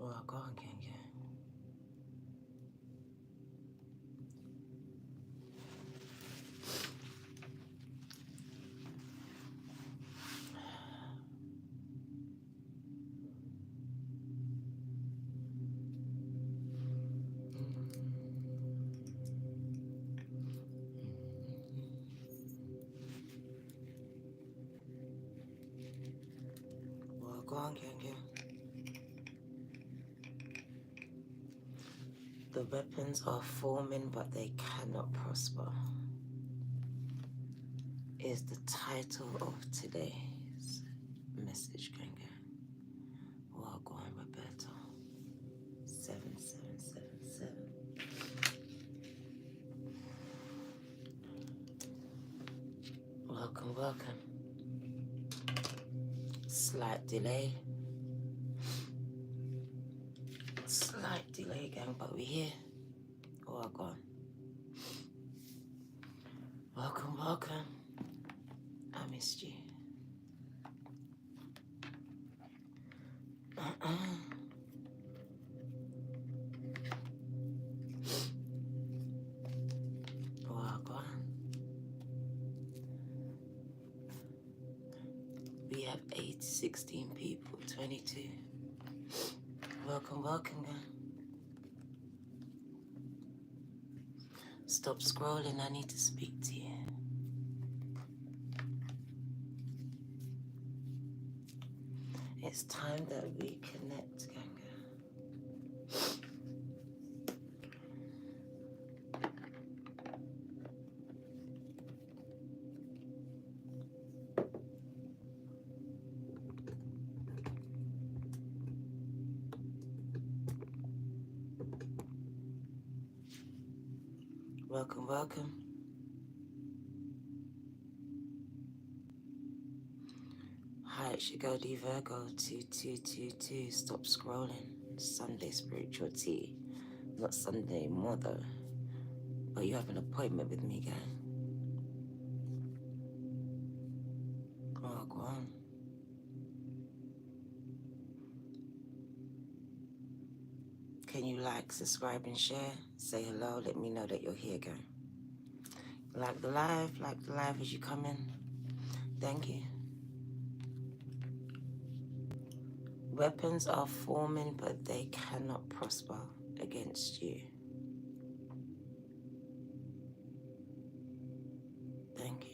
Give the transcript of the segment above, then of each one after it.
Well, go on, King. Well, go on, King. The weapons are forming, but they cannot prosper, is the title of today's message, King. Well, go on, Roberto. 7777. Welcome, welcome. Slight delay. Slight delay, gang, but we're here. Oh, go on. Welcome, welcome. I missed you. Oh, go on. We have 16 people, 22. Welcome, welcome, gang. Stop scrolling, I need to speak to you. It's time that we connect, gang. Welcome, welcome. Hi, it should go to Virgo 2222. Stop scrolling. Sunday spiritual tea. Not Sunday more though. But you have an appointment with me, gang. Oh, go on. Can you like, subscribe, and share? Say hello, let me know that you're here, gang. Like the live as you come in. Thank you. Weapons are forming, but they cannot prosper against you. Thank you.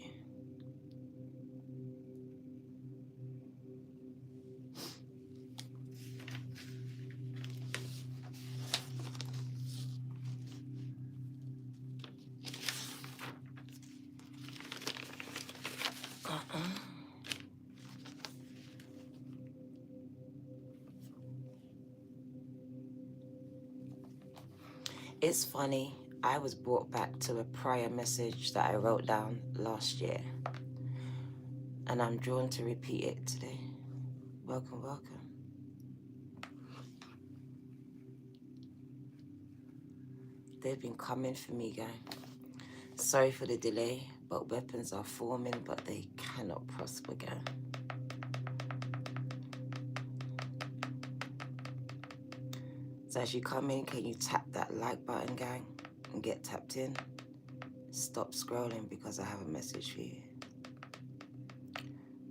It's funny, I was brought back to a prior message that I wrote down last year, and I'm drawn to repeat it today. Welcome, welcome. They've been coming for me, gang. Sorry for the delay, but weapons are forming, but they cannot prosper, gang. So as you come in, can you tap that like button, gang, and get tapped in? Stop scrolling because I have a message for you.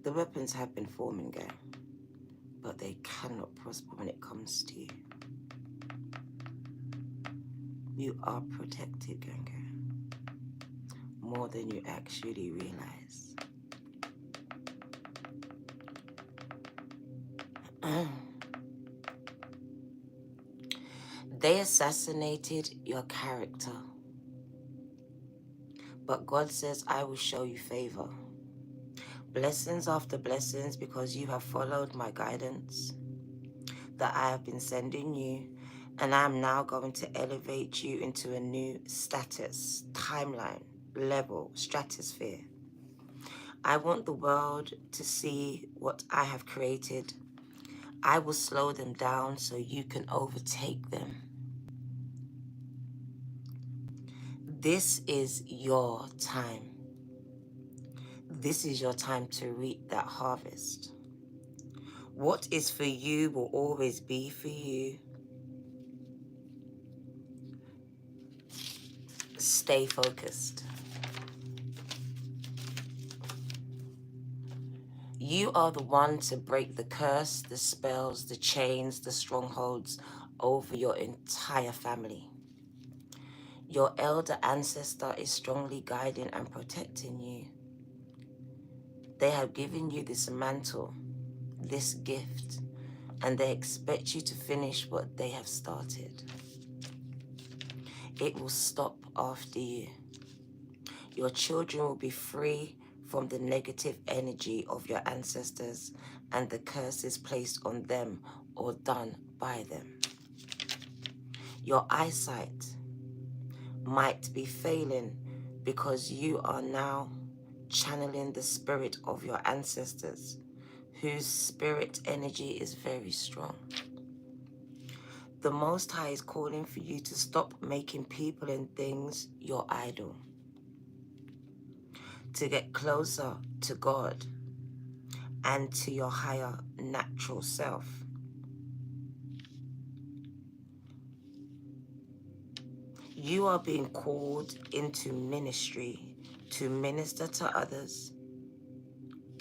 The weapons have been forming, gang, but they cannot prosper when it comes to you. You are protected, gang, more than you actually realize. They assassinated your character, but God says, I will show you favor. Blessings after blessings because you have followed my guidance that I have been sending you, and I am now going to elevate you into a new status, timeline, level, stratosphere. I want the world to see what I have created. I will slow them down so you can overtake them. This is your time. This is your time to reap that harvest. What is for you will always be for you, stay focused. You are the one to break the curse, the spells, the chains, the strongholds over your entire family. Your elder ancestor is strongly guiding and protecting you. They have given you this mantle, this gift, and they expect you to finish what they have started. It will stop after you. Your children will be free from the negative energy of your ancestors and the curses placed on them or done by them. Your eyesight might be failing because you are now channeling the spirit of your ancestors, whose spirit energy is very strong. The Most High is calling for you to stop making people and things your idol, to get closer to God and to your higher natural self. You are being called into ministry to minister to others,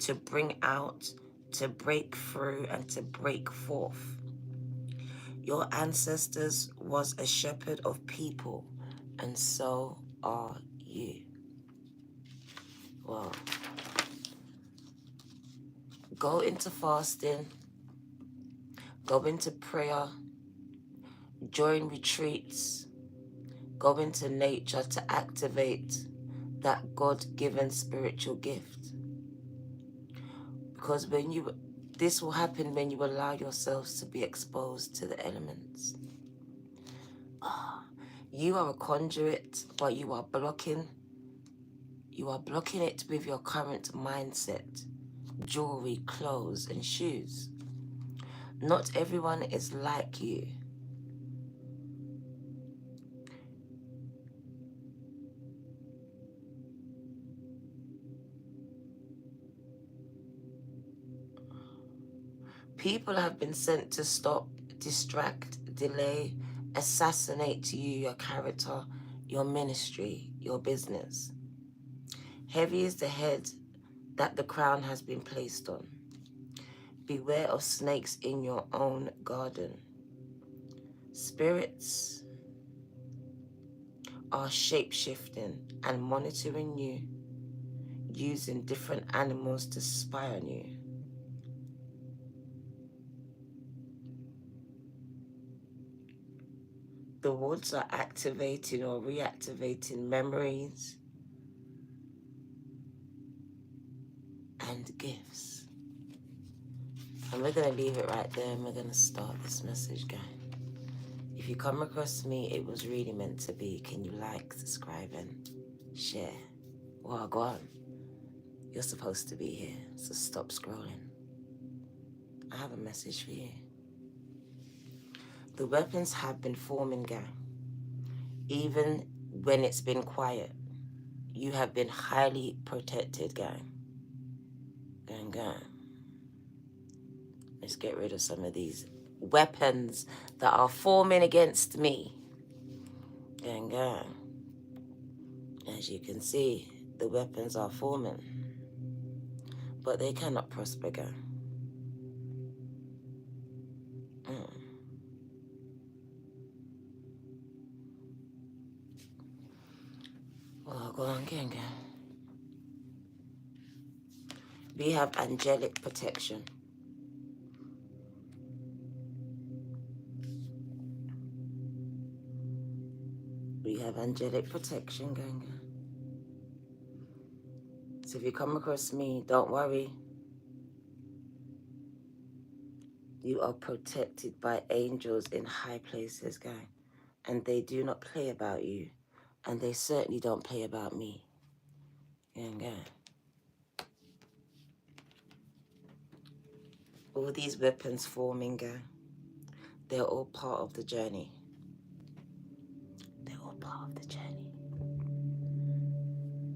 to bring out, to break through, and to break forth. Your ancestors was a shepherd of people, and so are you. Well, go into fasting, go into prayer, join retreats, go into nature to activate that God-given spiritual gift. Because this will happen when you allow yourselves to be exposed to the elements. You are a conduit, but you are blocking it with your current mindset, jewelry, clothes, and shoes. Not everyone is like you. People have been sent to stop, distract, delay, assassinate you, your character, your ministry, your business. Heavy is the head that the crown has been placed on. Beware of snakes in your own garden. Spirits are shape-shifting and monitoring you, using different animals to spy on you. The woods are activating or reactivating memories and gifts. And we're going to leave it right there, and we're going to start this message, guys. If you come across me, it was really meant to be. Can you like, subscribe, and share? Well, go on. You're supposed to be here, so stop scrolling. I have a message for you. The weapons have been forming, gang. Even when it's been quiet, you have been highly protected, gang. Gang. Let's get rid of some of these weapons that are forming against me. Gang. As you can see, the weapons are forming, but they cannot prosper, gang. Well, go on, gang. We have angelic protection. We have angelic protection, gang. So if you come across me, don't worry. You are protected by angels in high places, gang. And they do not play about you. And they certainly don't play about me. Gang. All these weapons forming, gang, they're all part of the journey. They're all part of the journey.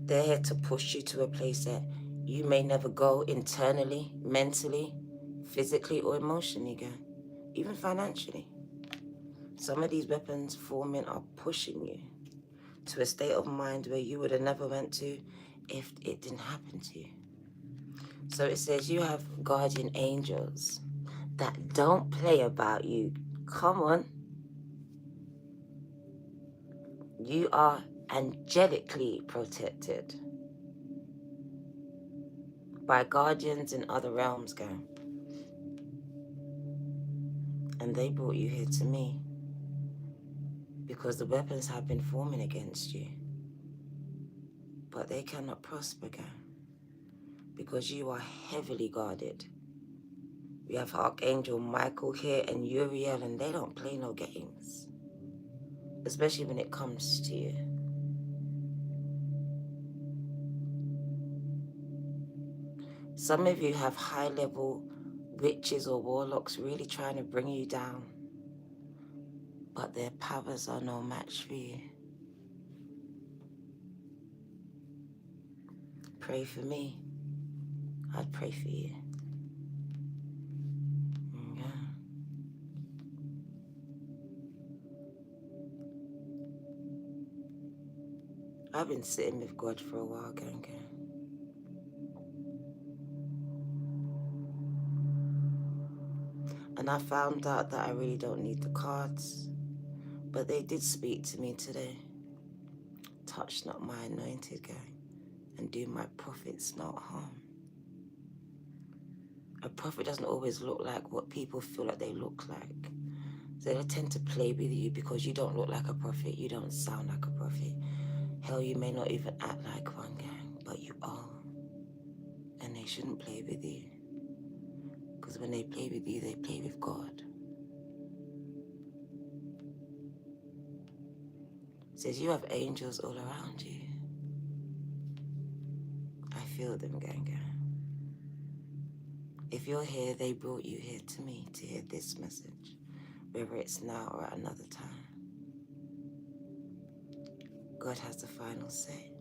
They're here to push you to a place that you may never go internally, mentally, physically, or emotionally, gang. Even financially. Some of these weapons forming are pushing you to a state of mind where you would have never went to if it didn't happen to you. So it says you have guardian angels that don't play about you. Come on. You are angelically protected by guardians in other realms, gang. And they brought you here to me because the weapons have been forming against you. But they cannot prosper, gang, because you are heavily guarded. We have Archangel Michael here and Uriel, and they don't play no games, especially when it comes to you. Some of you have high-level witches or warlocks really trying to bring you down, but their powers are no match for you. Pray for me. I'd pray for you. Yeah. I've been sitting with God for a while, gang. And I found out that I really don't need the cards, but they did speak to me today. Touch not my anointed, gang, and do my prophets no harm. A prophet doesn't always look like what people feel like they look like. So they tend to play with you because you don't look like a prophet, you don't sound like a prophet. Hell, you may not even act like one, gang, but you are. And they shouldn't play with you. Because when they play with you, they play with God. It says you have angels all around you. I feel them, gang. If you're here, they brought you here to me to hear this message, whether it's now or at another time. God has the final say.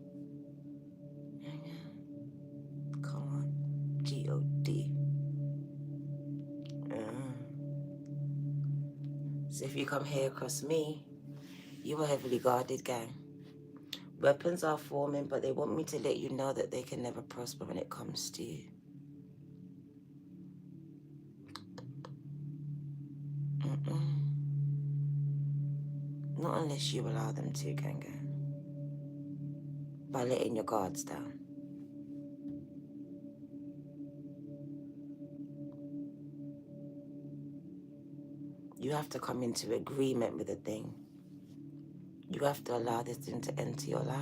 Come on, G-O-D. So if you come here across me, you are heavily guarded, gang. Weapons are forming, but they want me to let you know that they can never prosper when it comes to you. Not unless you allow them to, gang. By letting your guards down. You have to come into agreement with a thing. You have to allow this thing to enter your life.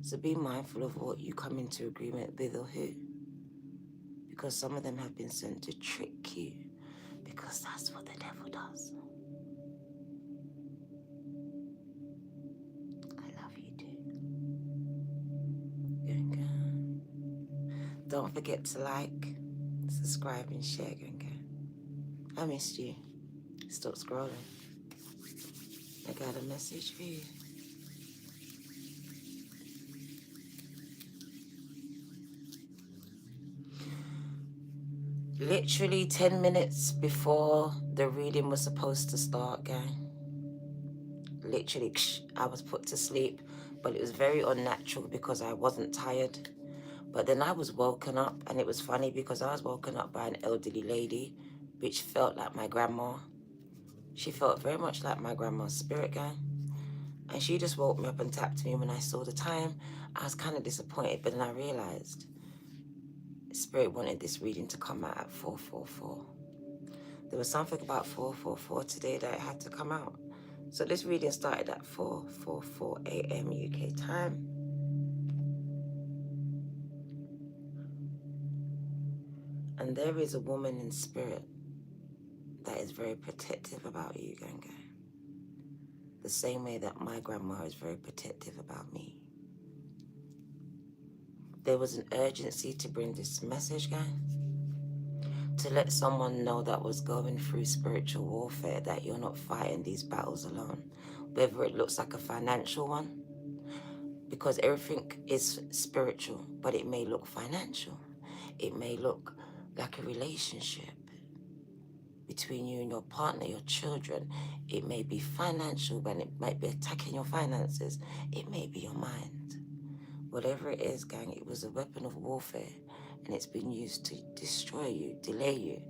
So be mindful of what you come into agreement with or who. Because some of them have been sent to trick you. Because that's what the devil does. I love you too. Gang. Don't forget to like, subscribe and share, gang. I missed you. Stop scrolling. I got a message for you. Literally 10 minutes before the reading was supposed to start, gang. Literally, I was put to sleep, but it was very unnatural because I wasn't tired. But then I was woken up, and it was funny because I was woken up by an elderly lady, which felt like my grandma. She felt very much like my grandma's spirit, gang. And she just woke me up and tapped me when I saw the time. I was kind of disappointed, but then I realized Spirit wanted this reading to come out at 4:44. There was something about 4:44 today that it had to come out. So this reading started at 4:44 a.m. UK time. And there is a woman in spirit that is very protective about you, gang. The same way that my grandma is very protective about me. There was an urgency to bring this message, gang. To let someone know that was going through spiritual warfare, that you're not fighting these battles alone. Whether it looks like a financial one, because everything is spiritual, but it may look financial. It may look like a relationship. between you and your partner, your children. It may be financial, when it might be attacking your finances. It may be your mind. Whatever it is, gang, it was a weapon of warfare, and it's been used to destroy you, delay you,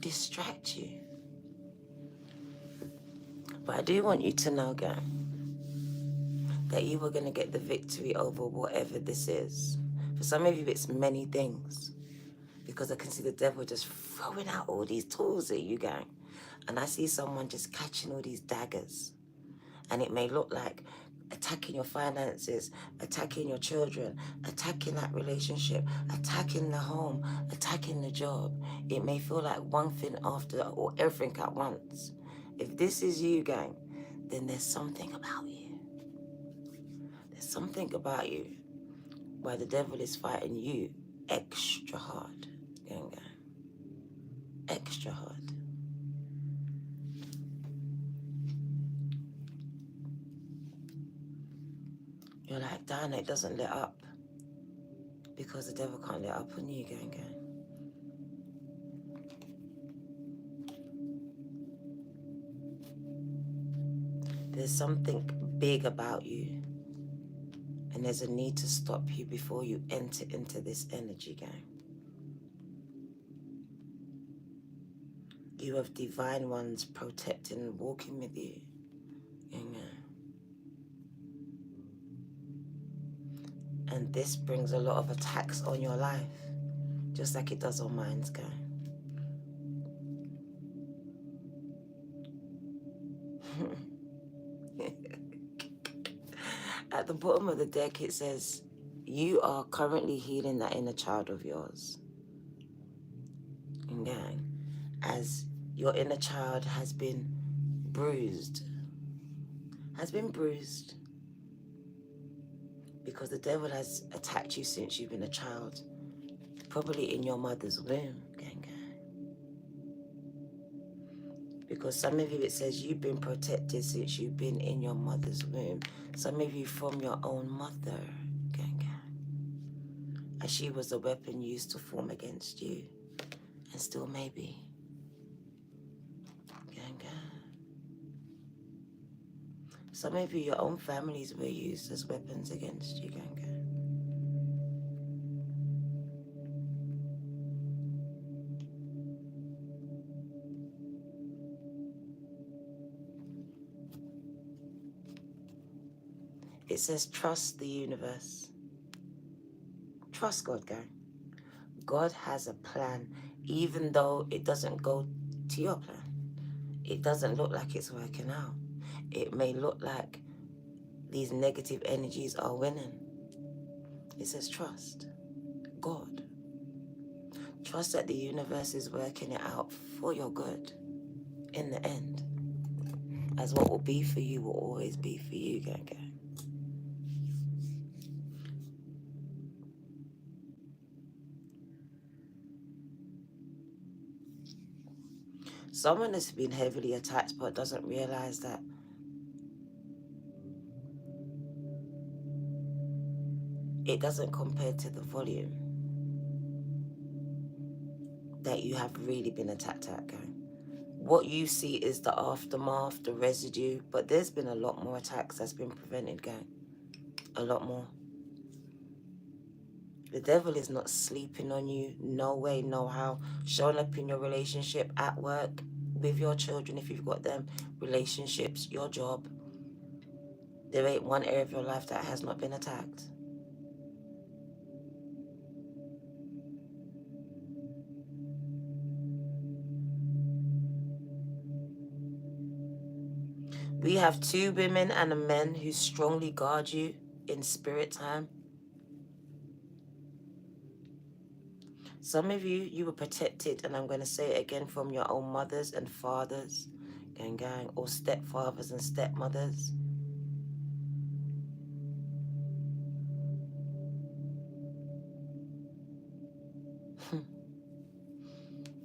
distract you. But I do want you to know, gang, that you are going to get the victory over whatever this is. For some of you, it's many things, because I can see the devil just throwing out all these tools at you, gang. And I see someone just catching all these daggers. And it may look like attacking your finances, attacking your children, attacking that relationship, attacking the home, attacking the job. It may feel like one thing after or everything at once. If this is you, gang, then there's something about you. There's something about you why the devil is fighting you extra hard, gang, extra hard. You're like, Diana, it doesn't let up. Because the devil can't let up on you, gang. There's something big about you, and there's a need to stop you before you enter into this energy, gang. You have divine ones protecting and walking with you, gang. And this brings a lot of attacks on your life, just like it does on mine's, gang. At the bottom of the deck, it says, you are currently healing that inner child of yours. And gang, as your inner child has been bruised, because the devil has attacked you since you've been a child, probably in your mother's womb, gang. Because some of you, it says you've been protected since you've been in your mother's womb. Some of you from your own mother, gang. As she was a weapon used to form against you, and still may be, gang. Some of you, your own families were used as weapons against you, gang. It says trust the universe. Trust God, gang. God has a plan, even though it doesn't go to your plan. It doesn't look like it's working out. It may look like these negative energies are winning. It says trust God. Trust that the universe is working it out for your good in the end. As what will be for you will always be for you, gang. Someone has been heavily attacked but doesn't realize that it doesn't compare to the volume that you have really been attacked at, gang. What you see is the aftermath, the residue, but there's been a lot more attacks that's been prevented, gang. A lot more. The devil is not sleeping on you, no way, no how. Showing up in your relationship, at work, with your children if you've got them, relationships, your job. There ain't one area of your life that has not been attacked. We have 2 women and a man who strongly guard you in spirit time. Some of you, you were protected, and I'm going to say it again, from your own mothers and fathers, gang, or stepfathers and stepmothers.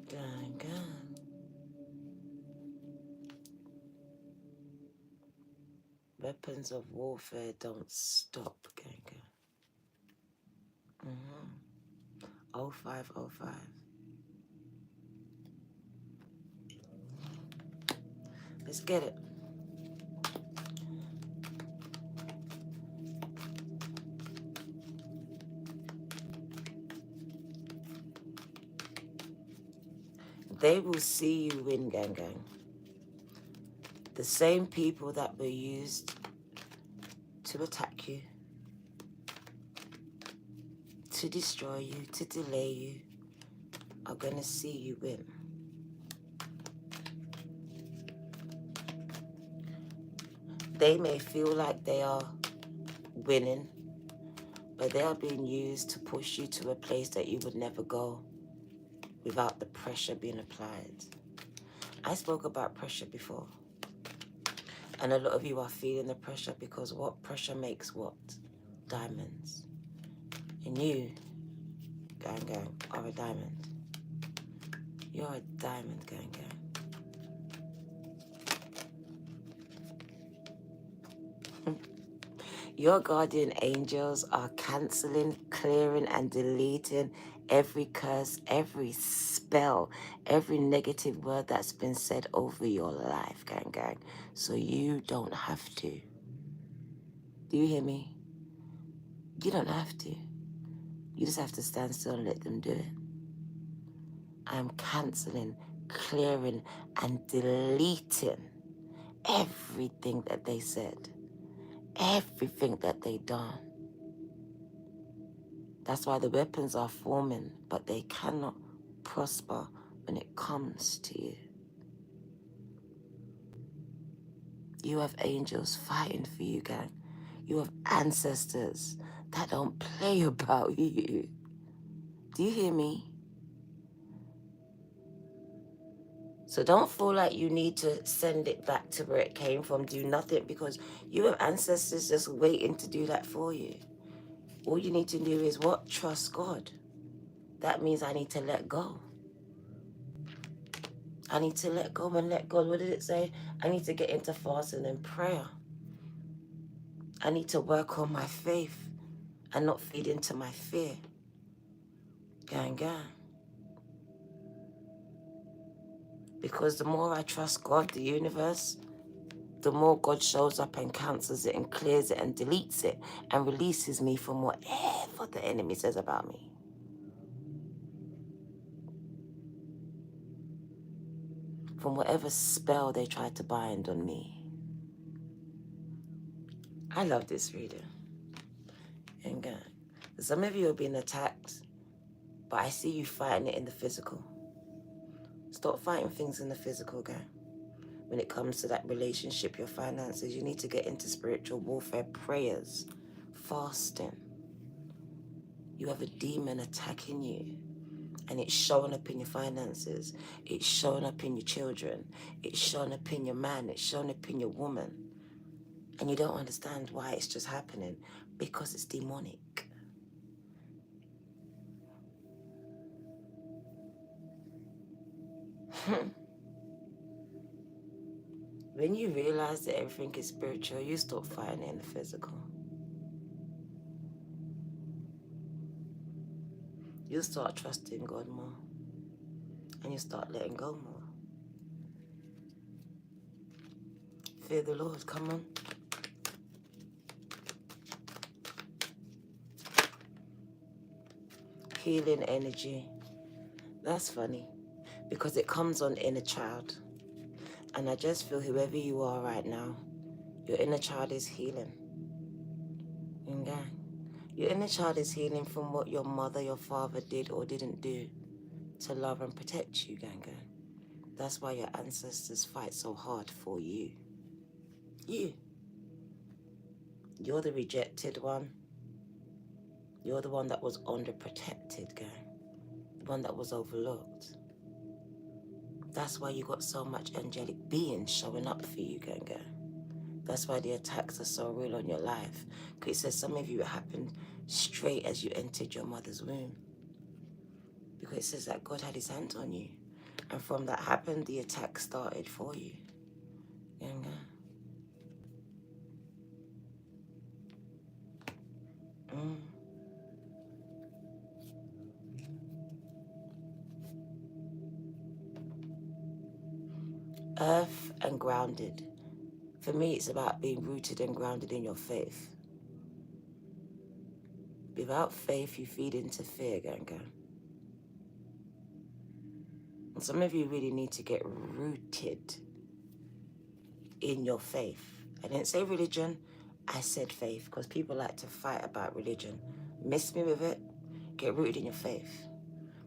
Gang. Weapons of warfare don't stop, gang. 0505. Let's get it. They will see you win, gang gang. The same people that were used to attack you, to destroy you, to delay you, are going to see you win. They may feel like they are winning, but they are being used to push you to a place that you would never go without the pressure being applied. I spoke about pressure before, and a lot of you are feeling the pressure because what pressure makes what? Diamonds. And you, gang gang, are a diamond. You're a diamond, gang gang. Your guardian angels are canceling, clearing, and deleting every curse, every spell, every negative word that's been said over your life, gang gang. So you don't have to. Do you hear me? You don't have to. You just have to stand still and let them do it. I'm canceling, clearing, and deleting everything that they said, everything that they done. That's why the weapons are forming, but they cannot prosper when it comes to you. You have angels fighting for you, gang. You have ancestors that don't play about you. Do you hear me? So don't feel like you need to send it back to where it came from. Do nothing, because you have ancestors just waiting to do that for you. All you need to do is what? Trust God. That means I need to let go. I need to let go and let God. What did it say? I need to get into fasting and prayer. I need to work on my faith and not feed into my fear. Gang, gang. Because the more I trust God, the universe, the more God shows up and cancels it and clears it and deletes it and releases me from whatever the enemy says about me. From whatever spell they tried to bind on me. I love this reading. And God, some of you are being attacked, but I see you fighting it in the physical. Stop fighting things in the physical, guy. When it comes to that relationship, your finances, you need to get into spiritual warfare, prayers, fasting. You have a demon attacking you, and it's showing up in your finances. It's showing up in your children. It's showing up in your man. It's showing up in your woman. And you don't understand why it's just happening, because it's demonic. When you realize that everything is spiritual, you stop fighting it in the physical. You start trusting God more. And you start letting go more. Fear the Lord, come on. Healing energy. That's funny, because it comes on inner child. And I just feel whoever you are right now, your inner child is healing. Okay? Your inner child is healing from what your mother, your father did or didn't do to love and protect you, Ganga. That's why your ancestors fight so hard for you. You. You're the rejected one. You're the one that was underprotected, gang. The one that was overlooked. That's why you got so much angelic beings showing up for you, Ganga. That's why the attacks are so real on your life. Because it says some of you, it happened straight as you entered your mother's womb. Because it says that God had his hand on you. And from that happened, the attack started for you. Ganga. Earth and grounded. For me, it's about being rooted and grounded in your faith. Without faith, you feed into fear, gang. And some of you really need to get rooted in your faith. I didn't say religion, I said faith, because people like to fight about religion. Miss me with it, get rooted in your faith.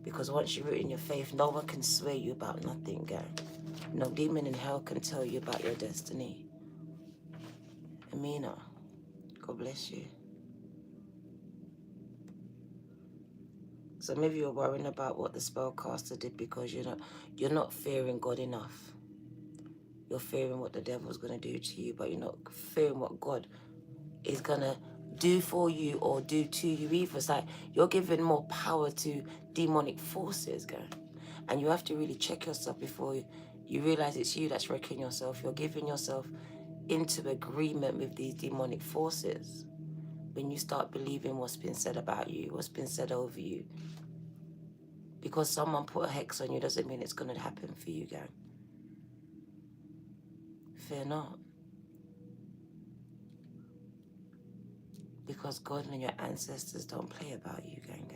Because once you're rooted in your faith, no one can sway you about nothing, gang. No demon in hell can tell you about your destiny. Amina, God bless you. So maybe you're worrying about what the spellcaster did because you're not fearing God enough. You're fearing what the devil's going to do to you, but you're not fearing what God is going to do for you or do to you either. It's like you're giving more power to demonic forces, girl. And you have to really check yourself before you realize it's you that's wrecking yourself. You're giving yourself into agreement with these demonic forces. When you start believing what's been said about you, what's been said over you. Because someone put a hex on you doesn't mean it's going to happen for you, gang. Fear not. Because God and your ancestors don't play about you, gang.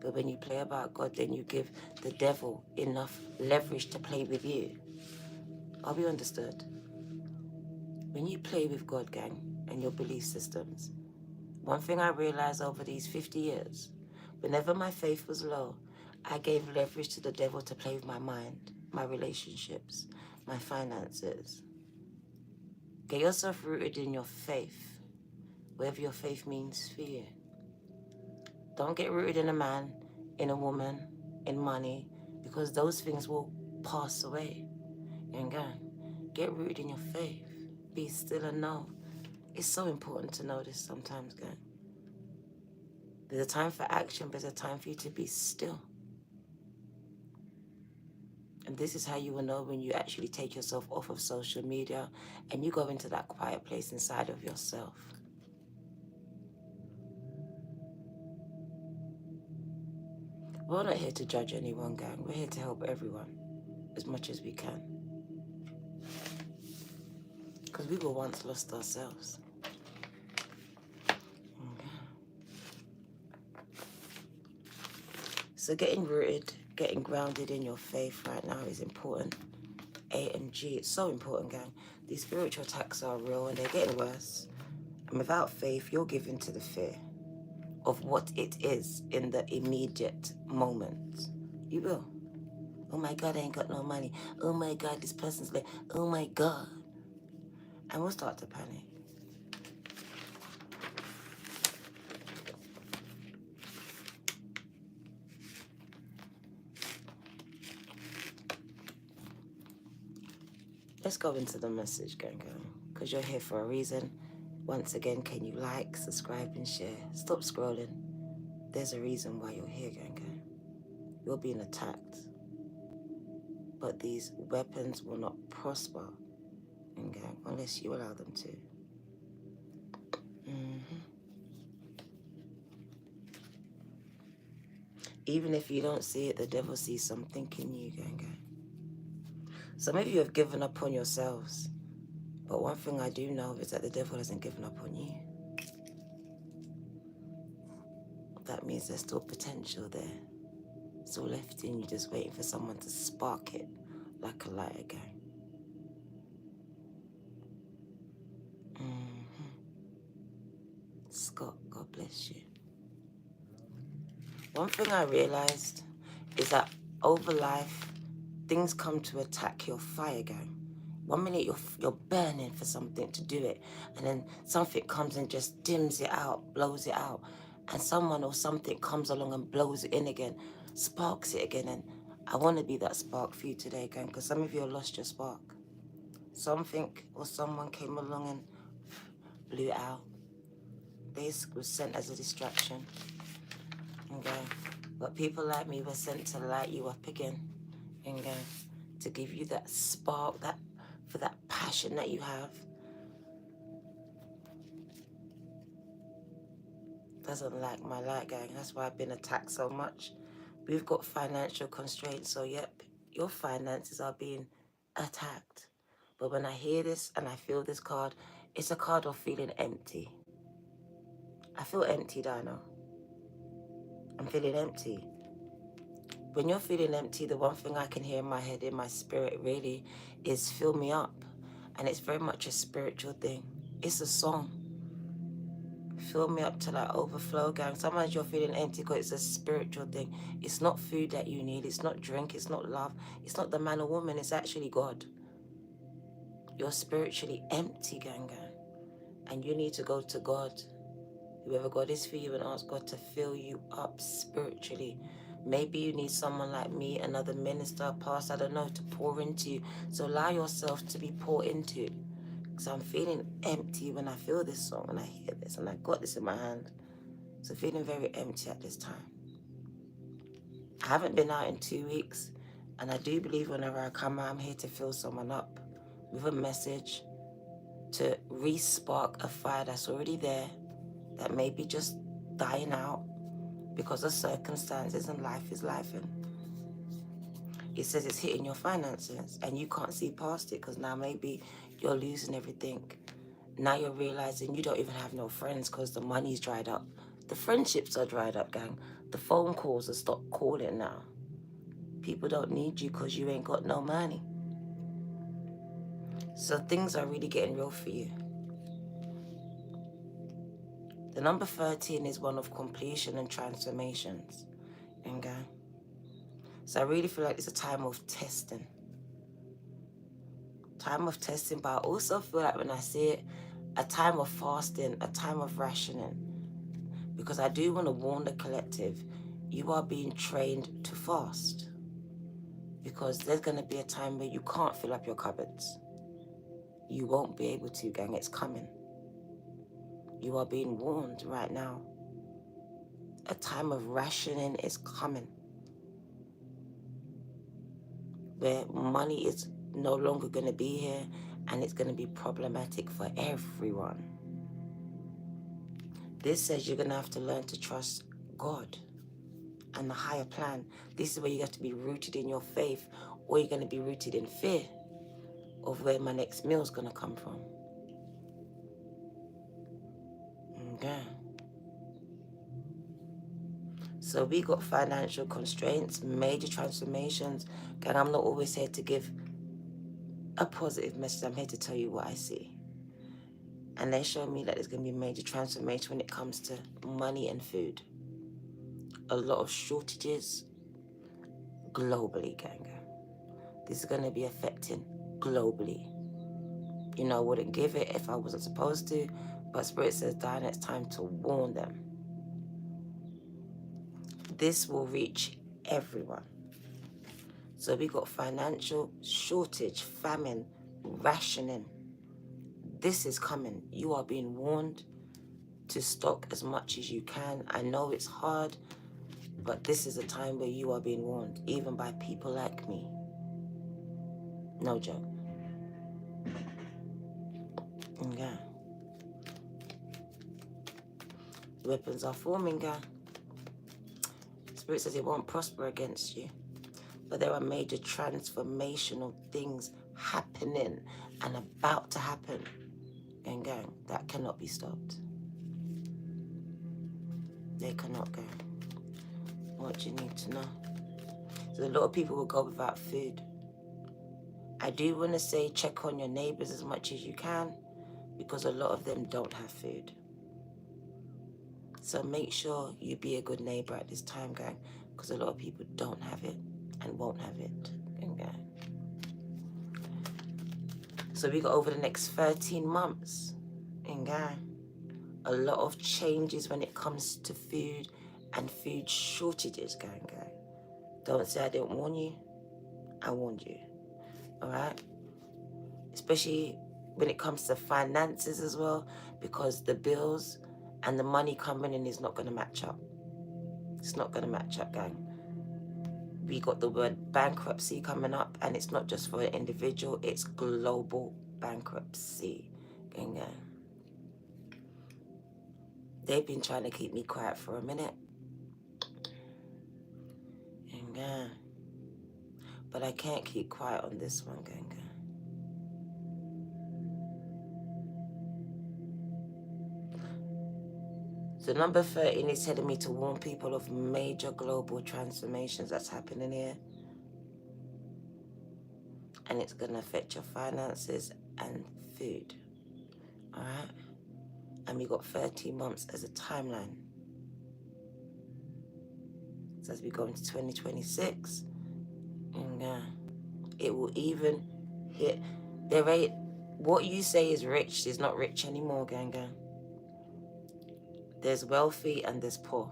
But when you play about God, then you give the devil enough leverage to play with you. Are we understood? When you play with God, gang, and your belief systems, one thing I realized over these 50 years, whenever my faith was low, I gave leverage to the devil to play with my mind, my relationships, my finances. Get yourself rooted in your faith, whatever your faith means for you. Don't get rooted in a man, in a woman, in money, because those things will pass away. And gang, get rooted in your faith. Be still and know. It's so important to know this sometimes, gang. There's a time for action, but there's a time for you to be still. And this is how you will know when you actually take yourself off of social media and you go into that quiet place inside of yourself. We're not here to judge anyone, gang. We're here to help everyone as much as we can. Because we were once lost ourselves. Okay. So getting rooted, getting grounded in your faith right now is important. A and G, it's so important, gang. These spiritual attacks are real and they're getting worse. And without faith, you're given to the fear of what it is in the immediate moment. You will. Oh my God, I ain't got no money. Oh my God, this person's late. Oh my God. And we'll start to panic. Let's go into the message, gang, because you're here for a reason. Once again, can you like, subscribe, and share? Stop scrolling. There's a reason why you're here, gang. You're being attacked. But these weapons will not prosper, gang, unless you allow them to. Even if you don't see it, the devil sees something in you, gang. Some of you have given up on yourselves. But one thing I do know is that the devil hasn't given up on you. That means there's still potential there. Still left in you, just waiting for someone to spark it like a lighter, gang. Scott, God bless you. One thing I realized is that over life, things come to attack your fire, gang. 1 minute you're burning for something to do it, and then something comes and just dims it out, blows it out, and someone or something comes along and blows it in again, sparks it again. And I want to be that spark for you today, gang, because some of you have lost your spark. Something or someone came along and blew it out. This was sent as a distraction. Okay, but people like me were sent to light you up again, okay, to give you that spark, that for that passion that you have. Doesn't like my light, gang. That's why I've been attacked so much. We've got financial constraints, so yep, your finances are being attacked. But when I hear this and I feel this card, it's a card of feeling empty. I feel empty, Dino. I'm feeling empty. When you're feeling empty, the one thing I can hear in my head, in my spirit really, is fill me up. And it's very much a spiritual thing. It's a song. Fill me up till I overflow, gang. Sometimes you're feeling empty because it's a spiritual thing. It's not food that you need. It's not drink. It's not love. It's not the man or woman. It's actually God. You're spiritually empty, gang. And you need to go to God, whoever God is for you, and ask God to fill you up spiritually. Maybe you need someone like me, another minister, pastor, I don't know, to pour into you. So allow yourself to be poured into. Because I'm feeling empty when I feel this song and I hear this and I got this in my hand. So feeling very empty at this time. I haven't been out in 2 weeks, and I do believe whenever I come out, I'm here to fill someone up with a message to re-spark a fire that's already there, that may be just dying out because of circumstances, and life is life. And it says it's hitting your finances and you can't see past it because now maybe you're losing everything. Now you're realizing you don't even have no friends because the money's dried up. The friendships are dried up, gang. The phone calls are stopped calling now. People don't need you because you ain't got no money. So things are really getting real for you. The number 13 is one of completion and transformations. Okay? So I really feel like it's a time of testing. Time of testing, but I also feel like when I see it, a time of fasting, a time of rationing. Because I do want to warn the collective, you are being trained to fast. Because there's going to be a time where you can't fill up your cupboards. You won't be able to, gang. It's coming. You are being warned right now. A time of rationing is coming. Where money is no longer going to be here and it's going to be problematic for everyone. This says you're going to have to learn to trust God and the higher plan. This is where you have to be rooted in your faith, or you're going to be rooted in fear of where my next meal is going to come from. Okay. So we got financial constraints, major transformations. And I'm not always here to give a positive message. I'm here to tell you what I see. And they show me that there's going to be major transformation when it comes to money and food. A lot of shortages globally, gang. This is going to be affecting globally. You know, I wouldn't give it if I wasn't supposed to, but Spirit says, Diana, it's time to warn them. This will reach everyone. So we got financial shortage, famine, rationing. This is coming. You are being warned to stock as much as you can. I know it's hard, but this is a time where you are being warned, even by people like me. No joke. Okay. Weapons are forming, guy. Spirit says it won't prosper against you. But there are major transformational things happening and about to happen. And gang, that cannot be stopped. They cannot go. What you need to know. So a lot of people will go without food. I do want to say check on your neighbors as much as you can, because a lot of them don't have food. So make sure you be a good neighbor at this time, gang, because a lot of people don't have it and won't have it. Gang. So we got over the next 13 months, gang, a lot of changes when it comes to food and food shortages, gang. Don't say I didn't warn you. I warned you. All right? Especially when it comes to finances as well, because the bills and the money coming in is not going to match up. It's not going to match up, gang. We got the word bankruptcy coming up, and it's not just for an individual, it's global bankruptcy. Gang. They've been trying to keep me quiet for a minute. But I can't keep quiet on this one, gang. So number 13 is telling me to warn people of major global transformations that's happening here. And it's going to affect your finances and food. All right? And we got 13 months as a timeline. So as we go into 2026, and it will even hit. There ain't, what you say is rich is not rich anymore, gang. There's wealthy and there's poor.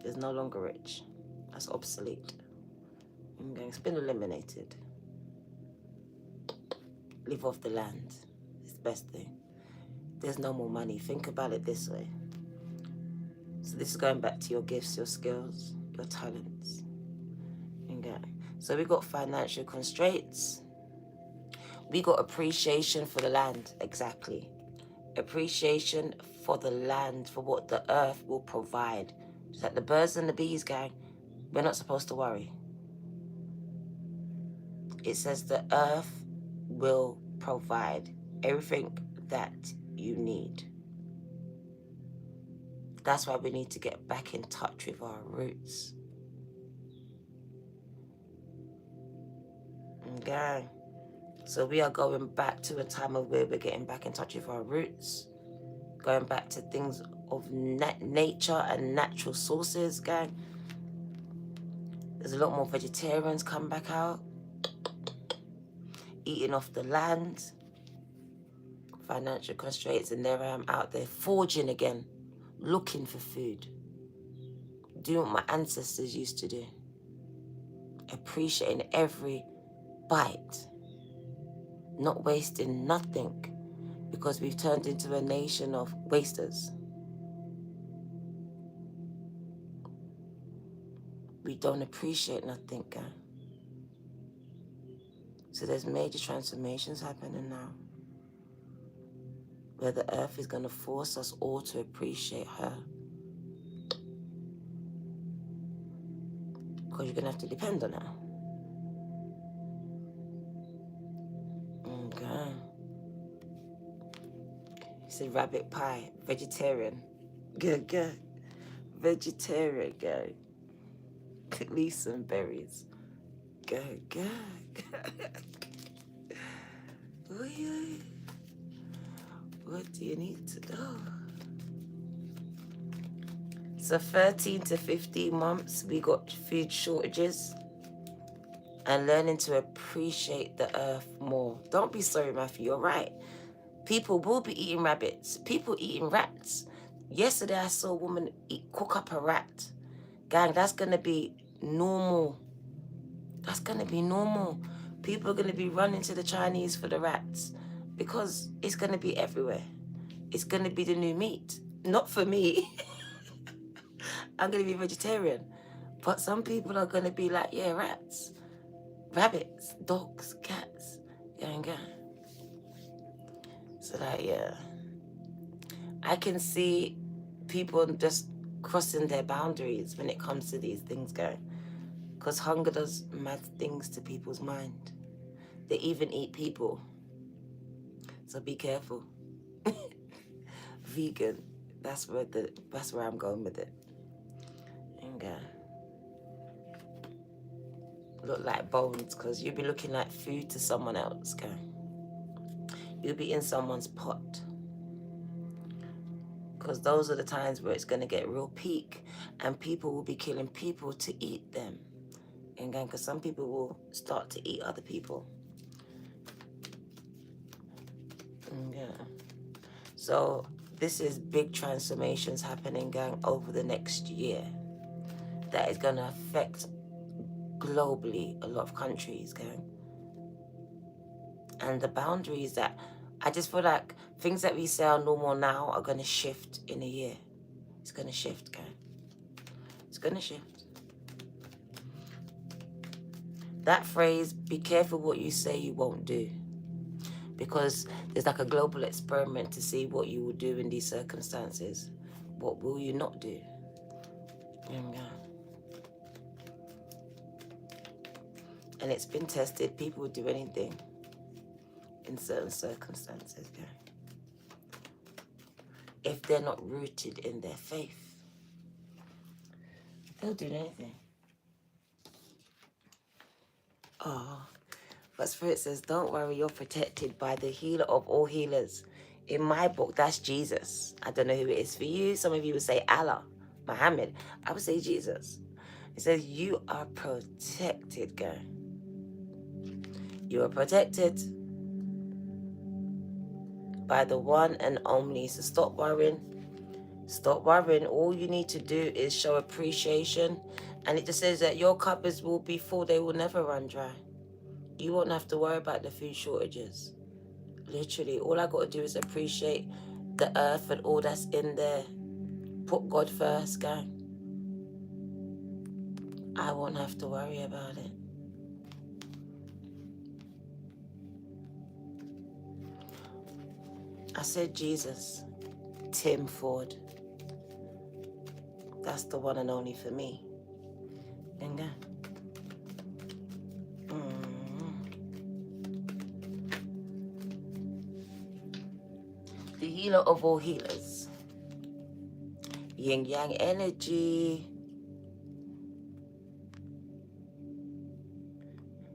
There's no longer rich. That's obsolete. It's been eliminated. Live off the land. It's the best thing. There's no more money. Think about it this way. So this is going back to your gifts, your skills, your talents. So we got financial constraints. We got appreciation for the land. Exactly. Appreciation for the land, for what the earth will provide. Just like the birds and the bees, gang, we're not supposed to worry. It says the earth will provide everything that you need. That's why we need to get back in touch with our roots. Okay. So we are going back to a time of where we're getting back in touch with our roots. Going back to things of nature and natural sources, gang. There's a lot more vegetarians come back out. Eating off the land. Financial constraints, and there I am out there forging again. Looking for food. Doing what my ancestors used to do. Appreciating every bite. Not wasting nothing. Because we've turned into a nation of wasters. We don't appreciate nothing, guys. So there's major transformations happening now. Where the earth is going to force us all to appreciate her. Because you're going to have to depend on her. Okay. He said rabbit pie, vegetarian. Good. Vegetarian, guy. Leave some berries. Good. What do you need to know? So 13 to 15 months, we got food shortages and learning to appreciate the earth more. Don't be sorry, Matthew, you're right. People will be eating rabbits. People eating rats. Yesterday, I saw a woman cook up a rat. Gang, that's going to be normal. That's going to be normal. People are going to be running to the Chinese for the rats because it's going to be everywhere. It's going to be the new meat. Not for me. I'm going to be vegetarian. But some people are going to be like, yeah, rats, rabbits, dogs, cats. Yeah. So that, yeah. I can see people just crossing their boundaries when it comes to these things, going. Because hunger does mad things to people's mind. They even eat people. So be careful. Vegan. That's where I'm going with it. And look like bones, because you'll be looking like food to someone else, okay? You'll be in someone's pot. Because those are the times where it's going to get real peak, and people will be killing people to eat them. And because some people will start to eat other people. Yeah. So this is big transformations happening, gang, over the next year. That is going to affect globally a lot of countries, gang. And the boundaries that, I just feel like things that we say are normal now are going to shift in a year. It's going to shift, gang. It's going to shift. That phrase, be careful what you say you won't do. Because there's like a global experiment to see what you will do in these circumstances. What will you not do? Yeah. And it's been tested. People would do anything in certain circumstances, okay? If they're not rooted in their faith, they'll do anything. Oh, but Spirit says, don't worry, you're protected by the healer of all healers. In my book, that's Jesus. I don't know who it is for you. Some of you would say Allah, Muhammad. I would say Jesus. It says, you are protected, girl. You are protected by the one and only. So stop worrying. Stop worrying. All you need to do is show appreciation. And it just says that your cupboards will be full. They will never run dry. You won't have to worry about the food shortages. Literally, all I got to do is appreciate the earth and all that's in there. Put God first, gang. I won't have to worry about it. I said Jesus, Tim Ford. That's the one and only for me. And the healer of all healers. Yin Yang energy.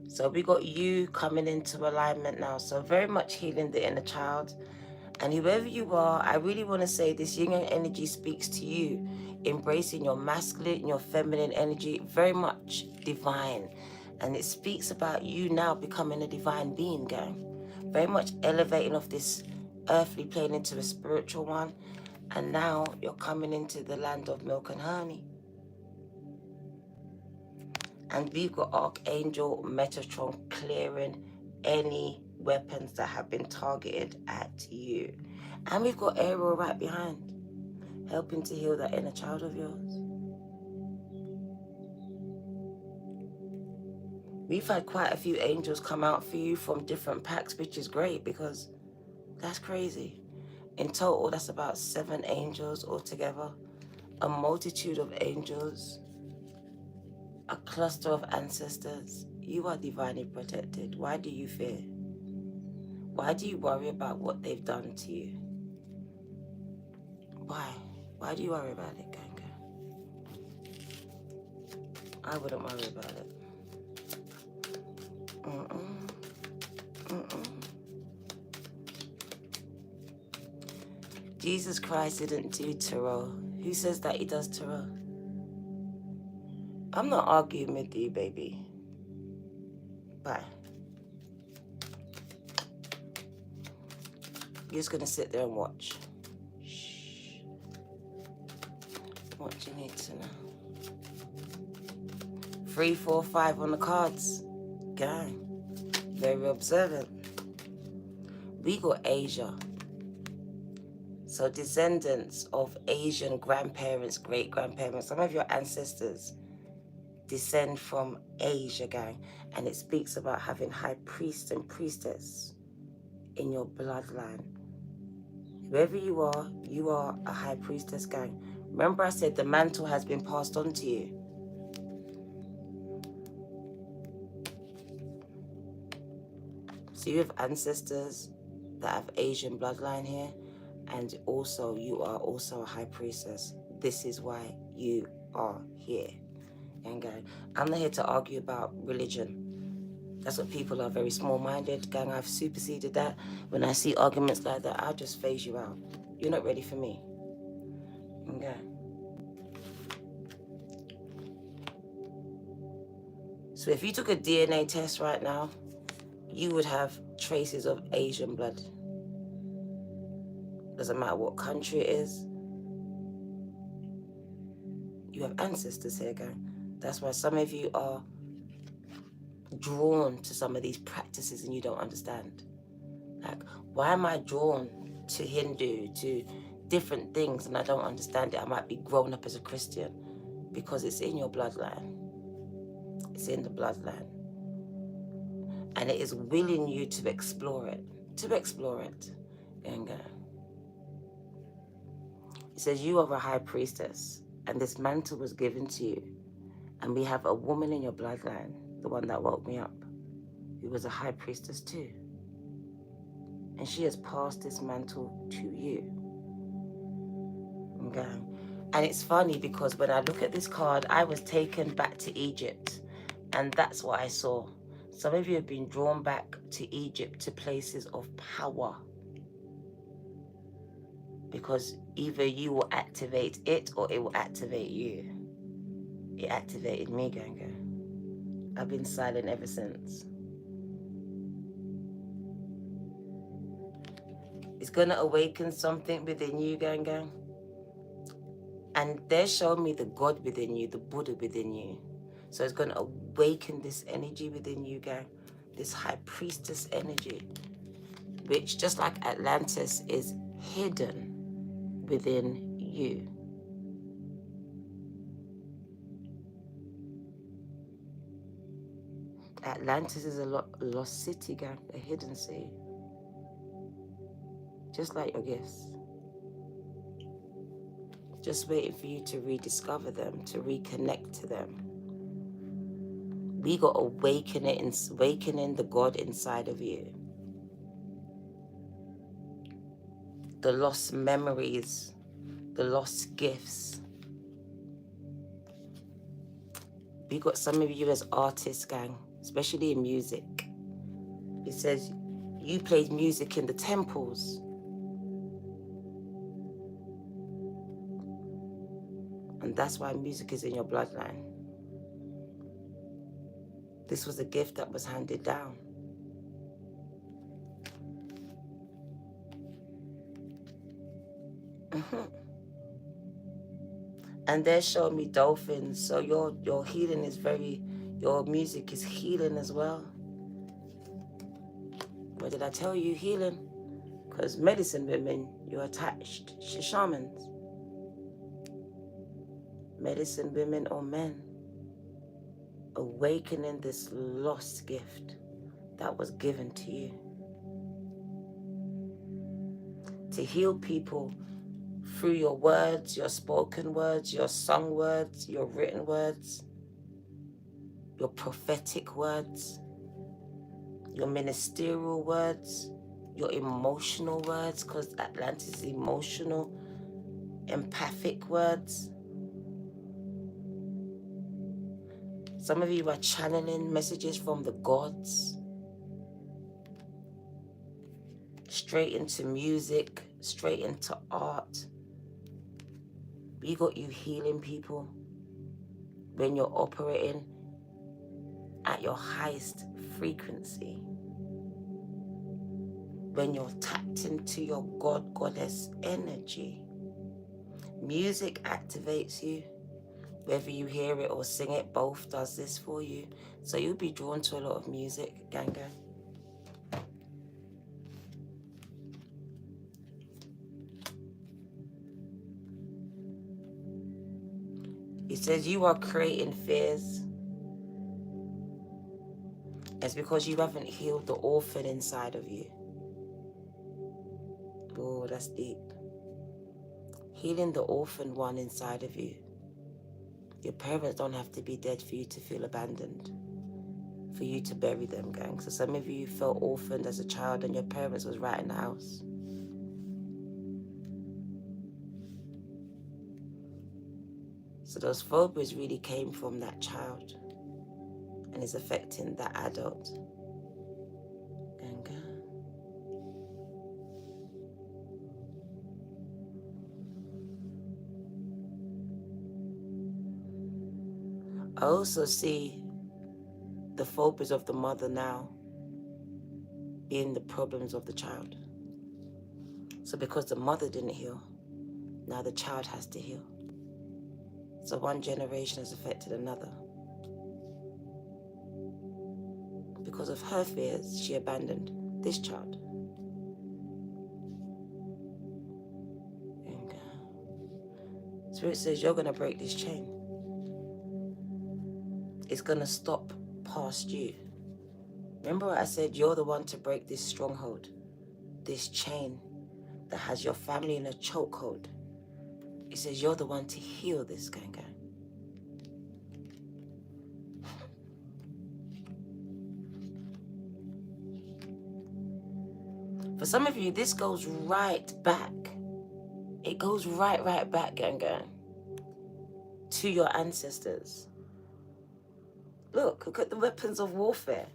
So we got you coming into alignment now. So very much healing the inner child. And whoever you are, I really want to say this yin yang energy speaks to you. Embracing your masculine, your feminine energy, very much divine. And it speaks about you now becoming a divine being, gang. Very much elevating off this earthly plane into a spiritual one. And now you're coming into the land of milk and honey. And we've got Archangel Metatron clearing any weapons that have been targeted at you. And we've got Ariel right behind, helping to heal that inner child of yours. We've had quite a few angels come out for you from different packs, which is great because that's crazy. In total, that's about 7 angels altogether, a multitude of angels, a cluster of ancestors. You are divinely protected. Why do you fear? Why do you worry about what they've done to you? Why? Why do you worry about it, Ganga? I wouldn't worry about it. Jesus Christ didn't do tarot. Who says that he does tarot? I'm not arguing with you, baby. Bye. You're just gonna sit there and watch. Shh. What do you need to know? 3, 4, 5 on the cards. Gang. Very observant. We got Asia. So descendants of Asian grandparents, great-grandparents, some of your ancestors descend from Asia, gang. And it speaks about having high priest and priestess in your bloodline. Whoever you are a high priestess, gang. Remember I said the mantle has been passed on to you. So you have ancestors that have Asian bloodline here, and also you are also a high priestess. This is why you are here. And gang, I'm not here to argue about religion. That's what people are, very small-minded. Gang, I've superseded that. When I see arguments like that, I'll just phase you out. You're not ready for me. Okay. So if you took a DNA test right now, you would have traces of Asian blood. Doesn't matter what country it is. You have ancestors here, gang. That's why some of you are drawn to some of these practices and you don't understand. Like, why am I drawn to Hindu, to different things, and I don't understand it? I might be grown up as a Christian because it's in your bloodline. It's in the bloodline. And it is willing you to explore it. To explore it. And it says you are a high priestess, and this mantle was given to you. And we have a woman in your bloodline, the one that woke me up, who was a high priestess too. And she has passed this mantle to you. Okay. And it's funny because when I look at this card, I was taken back to Egypt. And that's what I saw. Some of you have been drawn back to Egypt, to places of power. Because either you will activate it or it will activate you. It activated me, Ganga. I've been silent ever since. It's going to awaken something within you, Ganga. And they're showing me the God within you, the Buddha within you. So it's going to awaken this energy within you, gang. This high priestess energy, which just like Atlantis is hidden within you. Atlantis is a lost city, gang, a hidden city. Just like your gifts. Just waiting for you to rediscover them, to reconnect to them. We got awakening the God inside of you. The lost memories, the lost gifts. We got some of you as artists, gang, especially in music. It says you played music in the temples. And that's why music is in your bloodline. This was a gift that was handed down. And they're showing me dolphins. So your healing is your music is healing as well. What did I tell you? Healing. Because medicine women, you're attached. Shamans. Medicine women or men. Awakening this lost gift that was given to you. To heal people through your words, your spoken words, your sung words, your written words, your prophetic words, your ministerial words, your emotional words, because Atlantis is emotional, empathic words. Some of you are channeling messages from the gods, straight into music, straight into art. We got you healing people when you're operating at your highest frequency. When you're tapped into your God, goddess energy. Music activates you. Whether you hear it or sing it, both does this for you. So you'll be drawn to a lot of music, Ganga. It says you are creating fears. It's because you haven't healed the orphan inside of you. Oh, that's deep. Healing the orphan one inside of you. Your parents don't have to be dead for you to feel abandoned, for you to bury them, gang. So some of you felt orphaned as a child and your parents was right in the house. So those phobias really came from that child and is affecting that adult. Ganga. I also see the phobias of the mother now being the problems of the child. So because the mother didn't heal, now the child has to heal. So one generation has affected another. Because of her fears, she abandoned this child. And Spirit says you're going to break this chain. It's going to stop past you. Remember what I said? You're the one to break this stronghold, this chain that has your family in a chokehold. It says you're the one to heal this, Ganga. For some of you, this goes right back. It goes right back, gang, to your ancestors. Look at the weapons of warfare.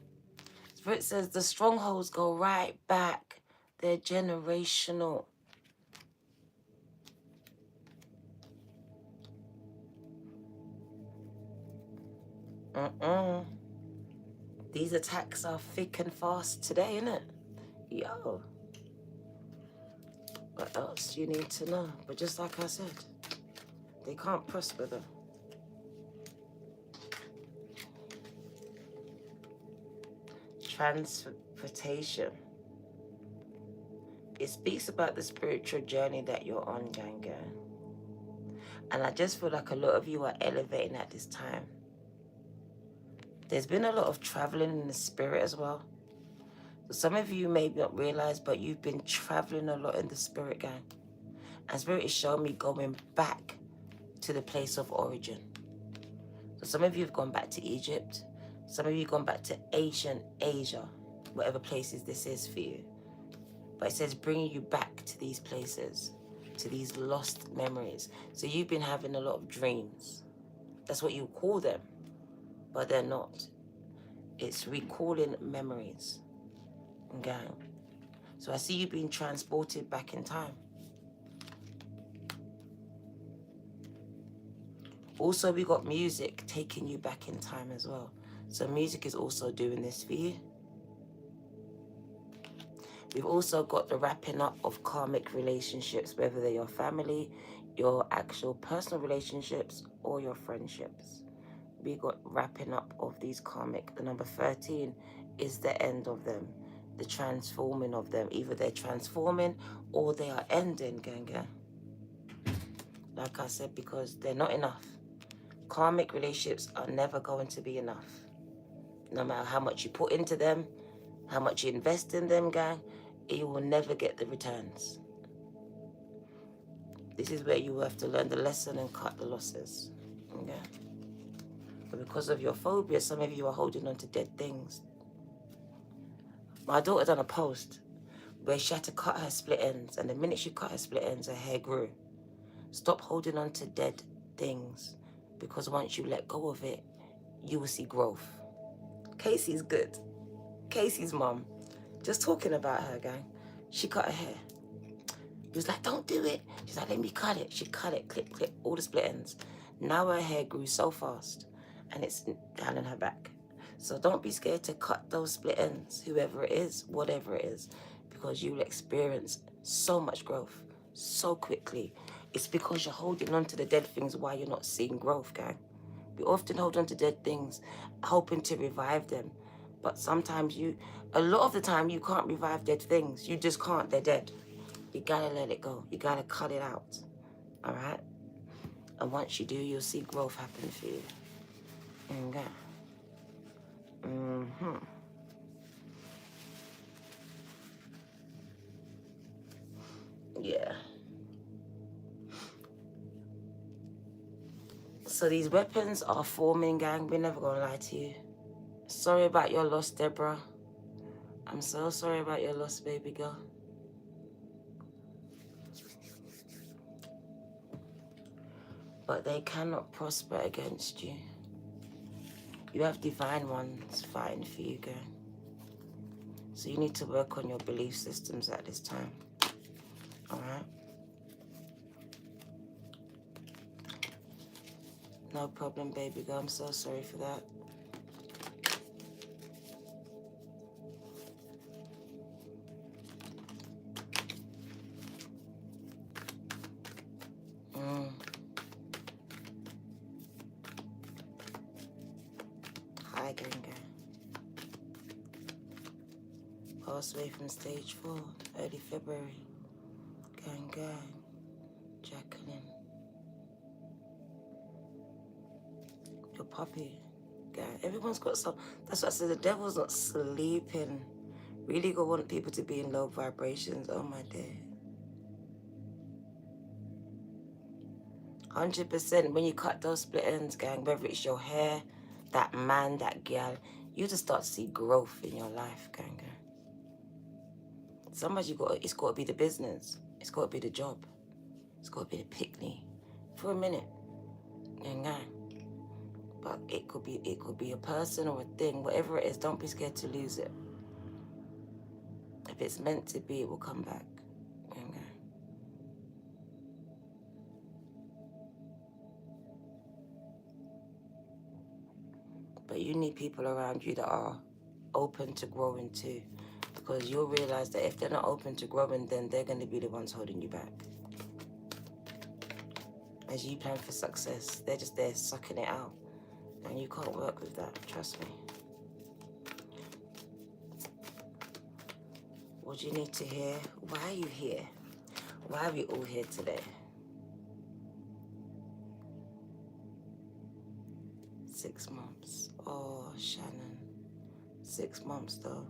Spirit says the strongholds go right back. They're generational. These attacks are thick and fast today, innit? Yo. What else do you need to know? But just like I said, they can't prosper though. Transportation. It speaks about the spiritual journey that you're on, gang. And I just feel like a lot of you are elevating at this time. There's been a lot of traveling in the spirit as well. So some of you may not realize, but you've been traveling a lot in the spirit, gang. And spirit is showing me going back to the place of origin. So some of you have gone back to Egypt. Some of you have gone back to ancient Asia, whatever places this is for you. But it says bringing you back to these places, to these lost memories. So you've been having a lot of dreams. That's what you call them, but they're not. It's recalling memories. Okay. So I see you being transported back in time. Also, we got music taking you back in time as well. So music is also doing this for you. We've also got the wrapping up of karmic relationships, whether they're your family, your actual personal relationships, or your friendships. We got wrapping up of these karmic. The number 13 is the end of them, the transforming of them. Either they're transforming or they are ending, gang. Like I said, because they're not enough. Karmic relationships are never going to be enough. No matter how much you put into them, how much you invest in them, gang, you will never get the returns. This is where you have to learn the lesson and cut the losses. Okay? But because of your phobia, some of you are holding on to dead things. My daughter done a post where she had to cut her split ends, and the minute she cut her split ends, her hair grew. Stop holding on to dead things, because once you let go of it, you will see growth. Casey's good. Casey's mom, just talking about her, gang. She cut her hair. He was like, don't do it. She's like, let me cut it. She cut it, clip, all the split ends. Now her hair grew so fast and it's down in her back. So don't be scared to cut those split ends, whoever it is, whatever it is, because you will experience so much growth so quickly. It's because you're holding on to the dead things while you're not seeing growth, gang. We often hold on to dead things, hoping to revive them. But sometimes a lot of the time, you can't revive dead things. You just can't, they're dead. You gotta let it go. You gotta cut it out, all right? And once you do, you'll see growth happen for you. Okay. Yeah. So these weapons are forming, gang. We're never gonna lie to you. Sorry about your loss, Deborah. I'm so sorry about your loss, baby girl. But they cannot prosper against you. You have divine ones fighting for you, girl. So you need to work on your belief systems at this time. All right? No problem, baby girl. I'm so sorry for that. Hi, gang. Passed away from stage 4, early February. Gang. Jacqueline. Your puppy. Gang. Everyone's got some. That's what I said. The devil's not sleeping. Really gonna want people to be in low vibrations. Oh my day. 100% when you cut those split ends, gang, whether it's your hair, that man, that gal, you just start to see growth in your life, gang. Sometimes it's got to be the business. It's got to be the job. It's got to be the picnic for a minute. And but it could be a person or a thing, whatever it is. Don't be scared to lose it. If it's meant to be, it will come back. But you need people around you that are open to growing too, because you'll realize that if they're not open to growing, then they're going to be the ones holding you back. As you plan for success, they're just there sucking it out, and you can't work with that, trust me. What do you need to hear? Why are you here? Why are we all here today? 6 months. Oh, Shannon. 6 months though.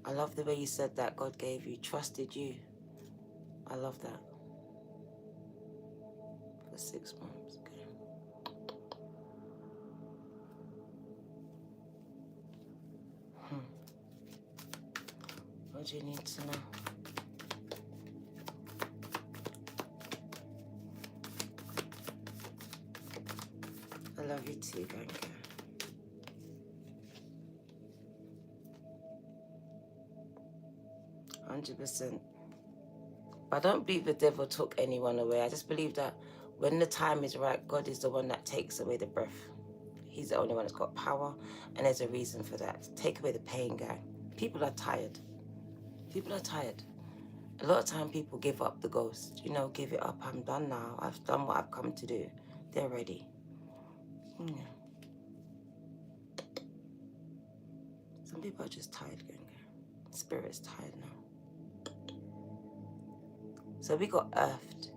I love the way you said that God gave you, trusted you. I love that. For 6 months, okay. What do you need to know? I love you too, Ganka. %. But I don't believe the devil took anyone away. I just believe that when the time is right, God is the one that takes away the breath. He's the only one that's got power, and there's a reason for that. Take away the pain, gang. People are tired. People are tired. A lot of time people give up the ghost. You know, give it up. I'm done now. I've done what I've come to do. They're ready. Yeah. Some people are just tired, gang. Spirit's tired now. So we got earthed.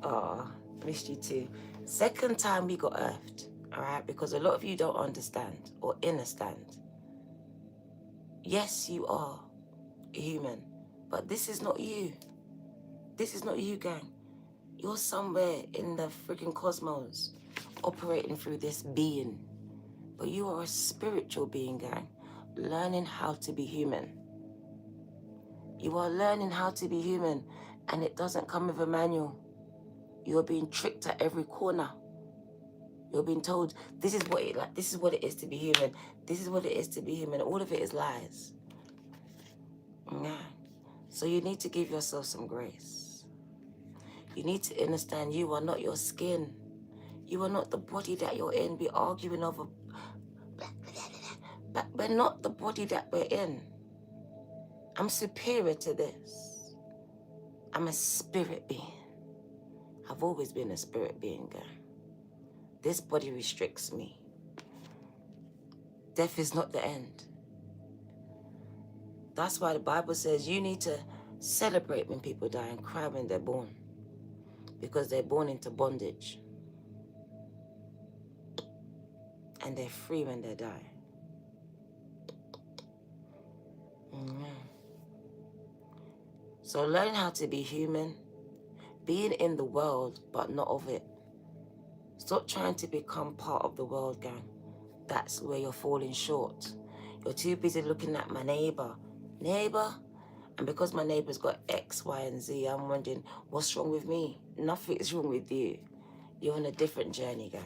Oh, missed you too. Second time we got earthed, all right? Because a lot of you don't understand or understand. Yes, you are human, but this is not you. This is not you, gang. You're somewhere in the freaking cosmos, operating through this being. But you are a spiritual being, gang, learning how to be human. You are learning how to be human, and it doesn't come with a manual. You're being tricked at every corner. You're being told this is what it is to be human. This is what it is to be human. All of it is lies. Yeah. So you need to give yourself some grace. You need to understand you are not your skin. You are not the body that you're in. Be arguing over. But we're not the body that we're in. I'm superior to this. I'm a spirit being. I've always been a spirit being, girl. This body restricts me. Death is not the end. That's why the Bible says you need to celebrate when people die and cry when they're born. Because they're born into bondage. And they're free when they die. So learn how to be human, being in the world, but not of it. Stop trying to become part of the world, gang. That's where you're falling short. You're too busy looking at my neighbor. And because my neighbor's got X, Y, and Z, I'm wondering, what's wrong with me? Nothing is wrong with you. You're on a different journey, gang.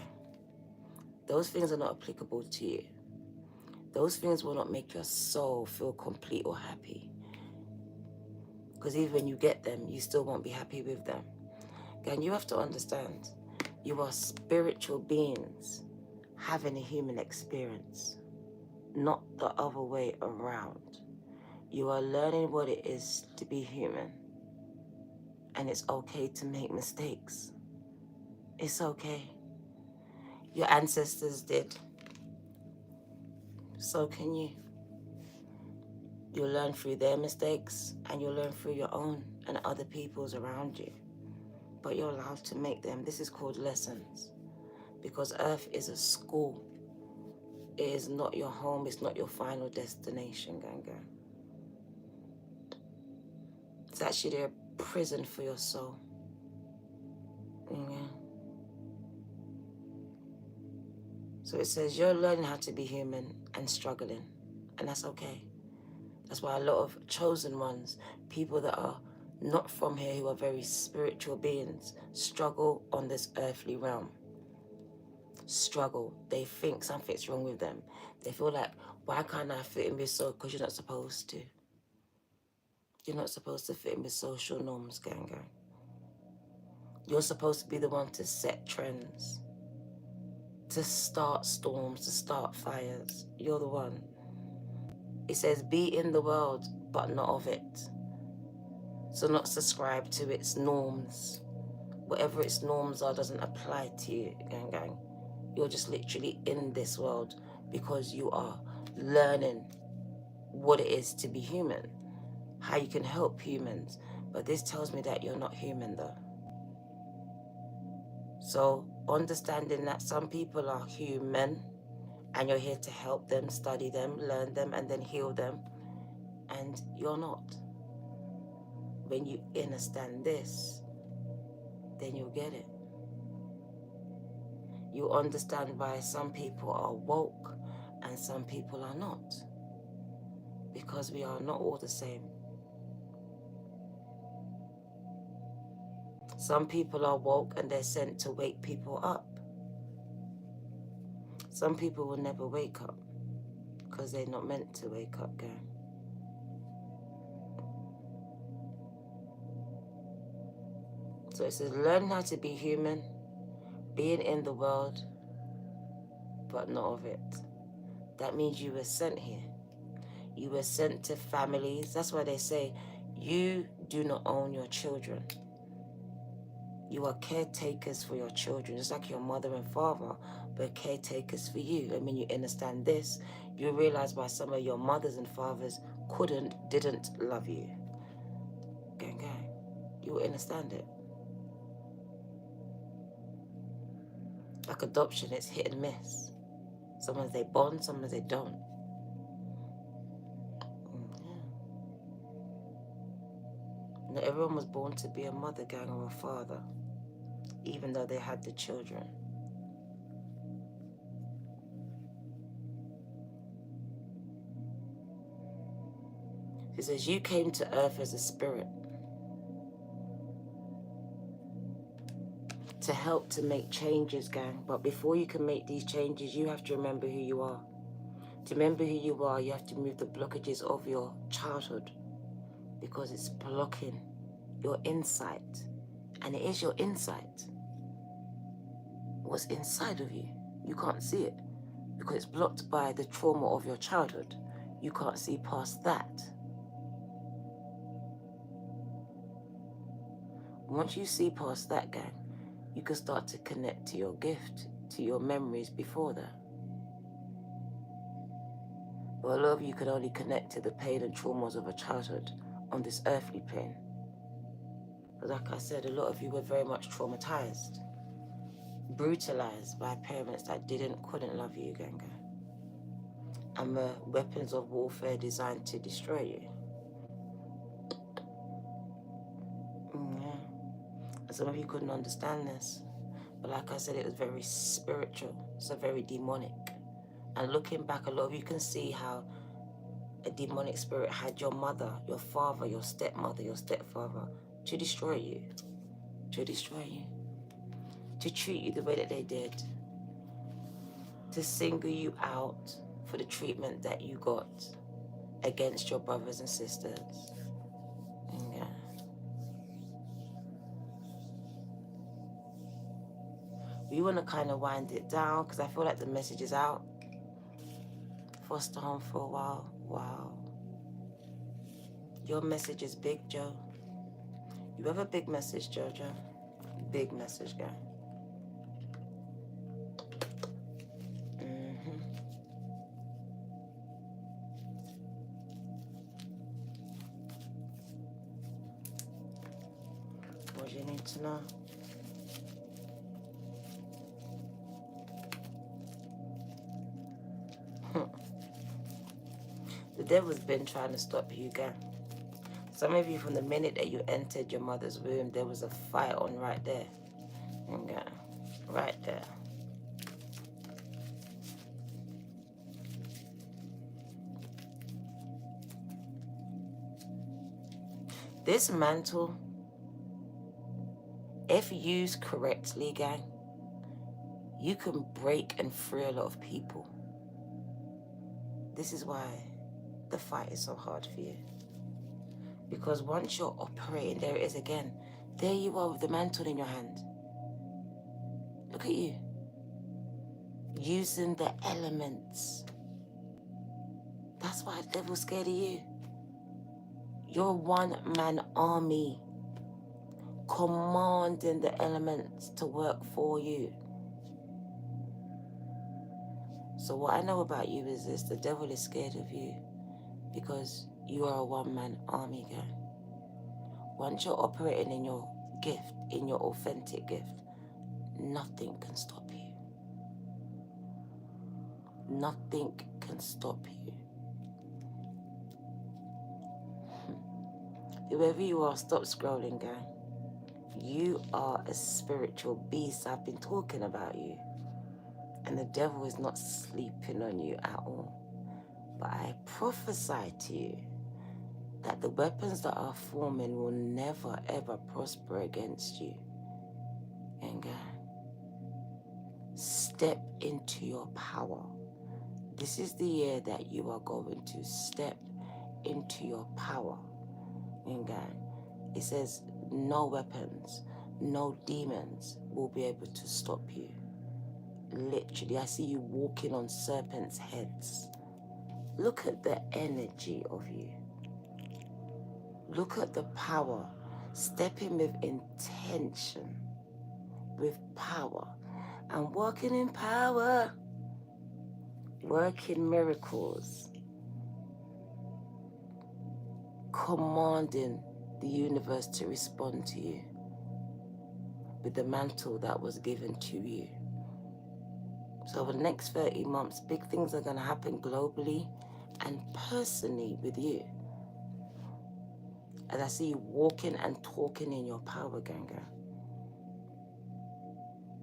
Those things are not applicable to you. Those things will not make your soul feel complete or happy. Because even when you get them, you still won't be happy with them. And you have to understand, you are spiritual beings having a human experience, not the other way around. You are learning what it is to be human. And it's okay to make mistakes. It's okay. Your ancestors did. So can you. You'll learn through their mistakes, and you'll learn through your own and other people's around you. But you're allowed to make them. This is called lessons. Because Earth is a school. It is not your home. It's not your final destination, gang. It's actually a prison for your soul. Yeah. So it says you're learning how to be human and struggling. And that's okay. That's why a lot of chosen ones, people that are not from here, who are very spiritual beings, struggle on this earthly realm. Struggle. They think something's wrong with them. They feel like, why can't I fit in with so? Because you're not supposed to. You're not supposed to fit in with social norms, gang. You're supposed to be the one to set trends, to start storms, to start fires. You're the one. It says, be in the world, but not of it. So not subscribe to its norms. Whatever its norms are doesn't apply to you, gang. You're just literally in this world because you are learning what it is to be human, how you can help humans. But this tells me that you're not human though. So understanding that some people are human and you're here to help them, study them, learn them, and then heal them, and you're not. When you understand this, then you'll get it. You understand why some people are woke and some people are not. Because we are not all the same. Some people are woke and they're sent to wake people up. Some people will never wake up because they're not meant to wake up, girl. So it says, learn how to be human, being in the world, but not of it. That means you were sent here. You were sent to families. That's why they say, you do not own your children. You are caretakers for your children, just like your mother and father, but caretakers for you. And when you understand this, you realize why some of your mothers and fathers didn't love you. Gang. You will understand it. Like adoption, it's hit and miss. Sometimes they bond, sometimes they don't. Yeah. Not everyone was born to be a mother, gang, or a father, even though they had the children. He says, you came to earth as a spirit to help to make changes, gang. But before you can make these changes, you have to remember who you are. To remember who you are, you have to move the blockages of your childhood because it's blocking your insight. And it is your insight. What's inside of you, you can't see it because it's blocked by the trauma of your childhood. You can't see past that. Once you see past that, gang, you can start to connect to your gift, to your memories before that. But a lot of you can only connect to the pain and traumas of a childhood on this earthly plane. But like I said, a lot of you were very much traumatized, brutalized by parents that couldn't love you, gang. And were weapons of warfare designed to destroy you. Yeah. And some of you couldn't understand this. But like I said, it was very spiritual, so very demonic. And looking back, a lot of you can see how a demonic spirit had your mother, your father, your stepmother, your stepfather to destroy you, to treat you the way that they did, to single you out for the treatment that you got against your brothers and sisters. Yeah. We want to kind of wind it down because I feel like the message is out. Foster home for a while. Wow. Your message is big, Joe. You have a big message, Jojo. Big message, guy. What do you need to know? The devil's been trying to stop you, guy. Some of you, from the minute that you entered your mother's womb, there was a fight on right there. Okay. Right there. This mantle, if used correctly, gang, you can break and free a lot of people. This is why the fight is so hard for you. Because once you're operating, there it is again. There you are with the mantle in your hand. Look at you. Using the elements. That's why the devil's scared of you. You're a one-man army. Commanding the elements to work for you. So what I know about you is this: the devil is scared of you because you are a one-man army, girl. Once you're operating in your gift, in your authentic gift, nothing can stop you. Nothing can stop you. Whoever you are, stop scrolling, girl. You are a spiritual beast. I've been talking about you. And the devil is not sleeping on you at all. But I prophesy to you that the weapons that are forming will never ever prosper against you. And step into your power. This is the year that you are going to step into your power. And it says no weapons, no demons will be able to stop you. Literally, I see you walking on serpents' heads. Look at the energy of you. Look at the power. Stepping with intention, with power, and walking in power. Working miracles. Commanding the universe to respond to you with the mantle that was given to you. So over the next 30 months, big things are going to happen globally and personally with you. As I see you walking and talking in your power, Ganga.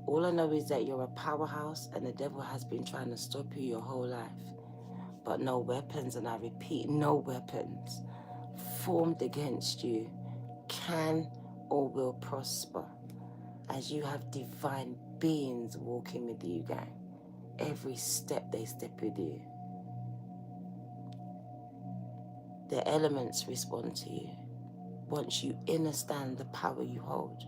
All I know is that you're a powerhouse and the devil has been trying to stop you your whole life. But no weapons, and I repeat, no weapons formed against you can or will prosper, as you have divine beings walking with you, gang. Every step they step with you. The elements respond to you. Once you understand the power you hold,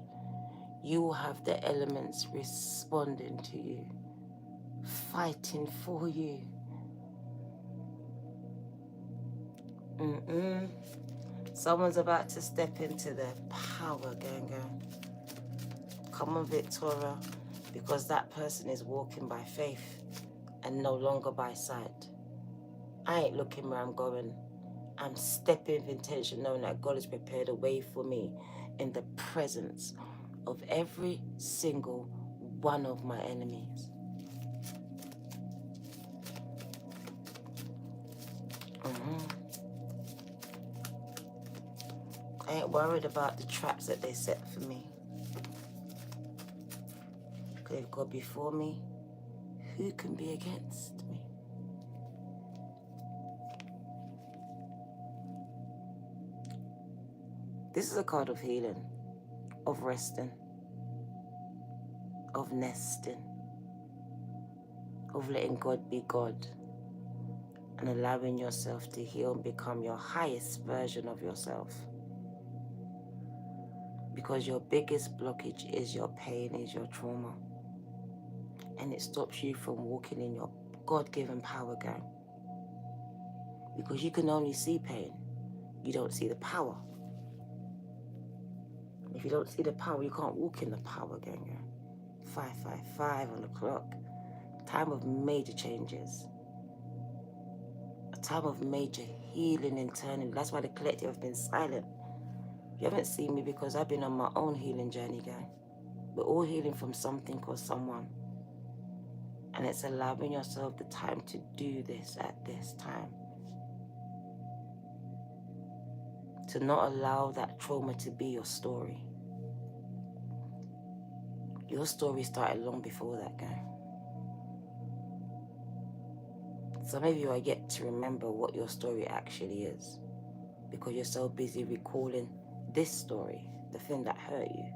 you will have the elements responding to you, fighting for you. Someone's about to step into their power, gang. Come on, Victoria, because that person is walking by faith and no longer by sight. I ain't looking where I'm going. I'm stepping with intention, knowing that God has prepared a way for me in the presence of every single one of my enemies. I ain't worried about the traps that they set for me. Because if God before me, who can be against me? This is a card of healing, of resting, of nesting, of letting God be God and allowing yourself to heal and become your highest version of yourself. Because your biggest blockage is your pain, is your trauma. And it stops you from walking in your God-given power, gang. Because you can only see pain. You don't see the power. If you don't see the power, you can't walk in the power, gang. 555 on the clock. Time of major changes. A time of major healing internally. That's why the collective have been silent. You haven't seen me because I've been on my own healing journey, gang. We're all healing from something or someone. And it's allowing yourself the time to do this at this time. To not allow that trauma to be your story. Your story started long before that, guy. Some of you are yet to remember what your story actually is because you're so busy recalling this story, the thing that hurt you.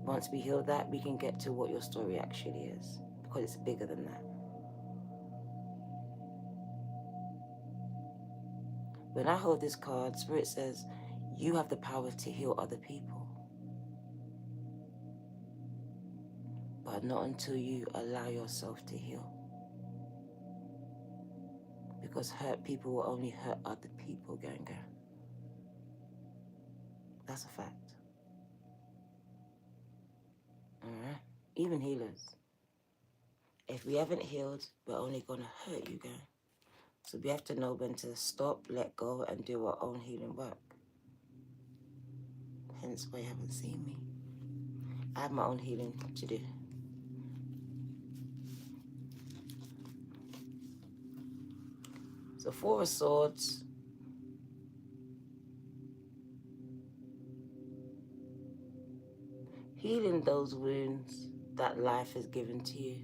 Once we heal that, we can get to what your story actually is, because it's bigger than that. When I hold this card, Spirit says, you have the power to heal other people. But not until you allow yourself to heal. Because hurt people will only hurt other people, Ganga. That's a fact. Alright? Even healers. If we haven't healed, we're only going to hurt you, Ganga. So we have to know when to stop, let go, and do our own healing work. Hence why you haven't seen me. I have my own healing to do. So Four of Swords. Healing those wounds that life has given to you.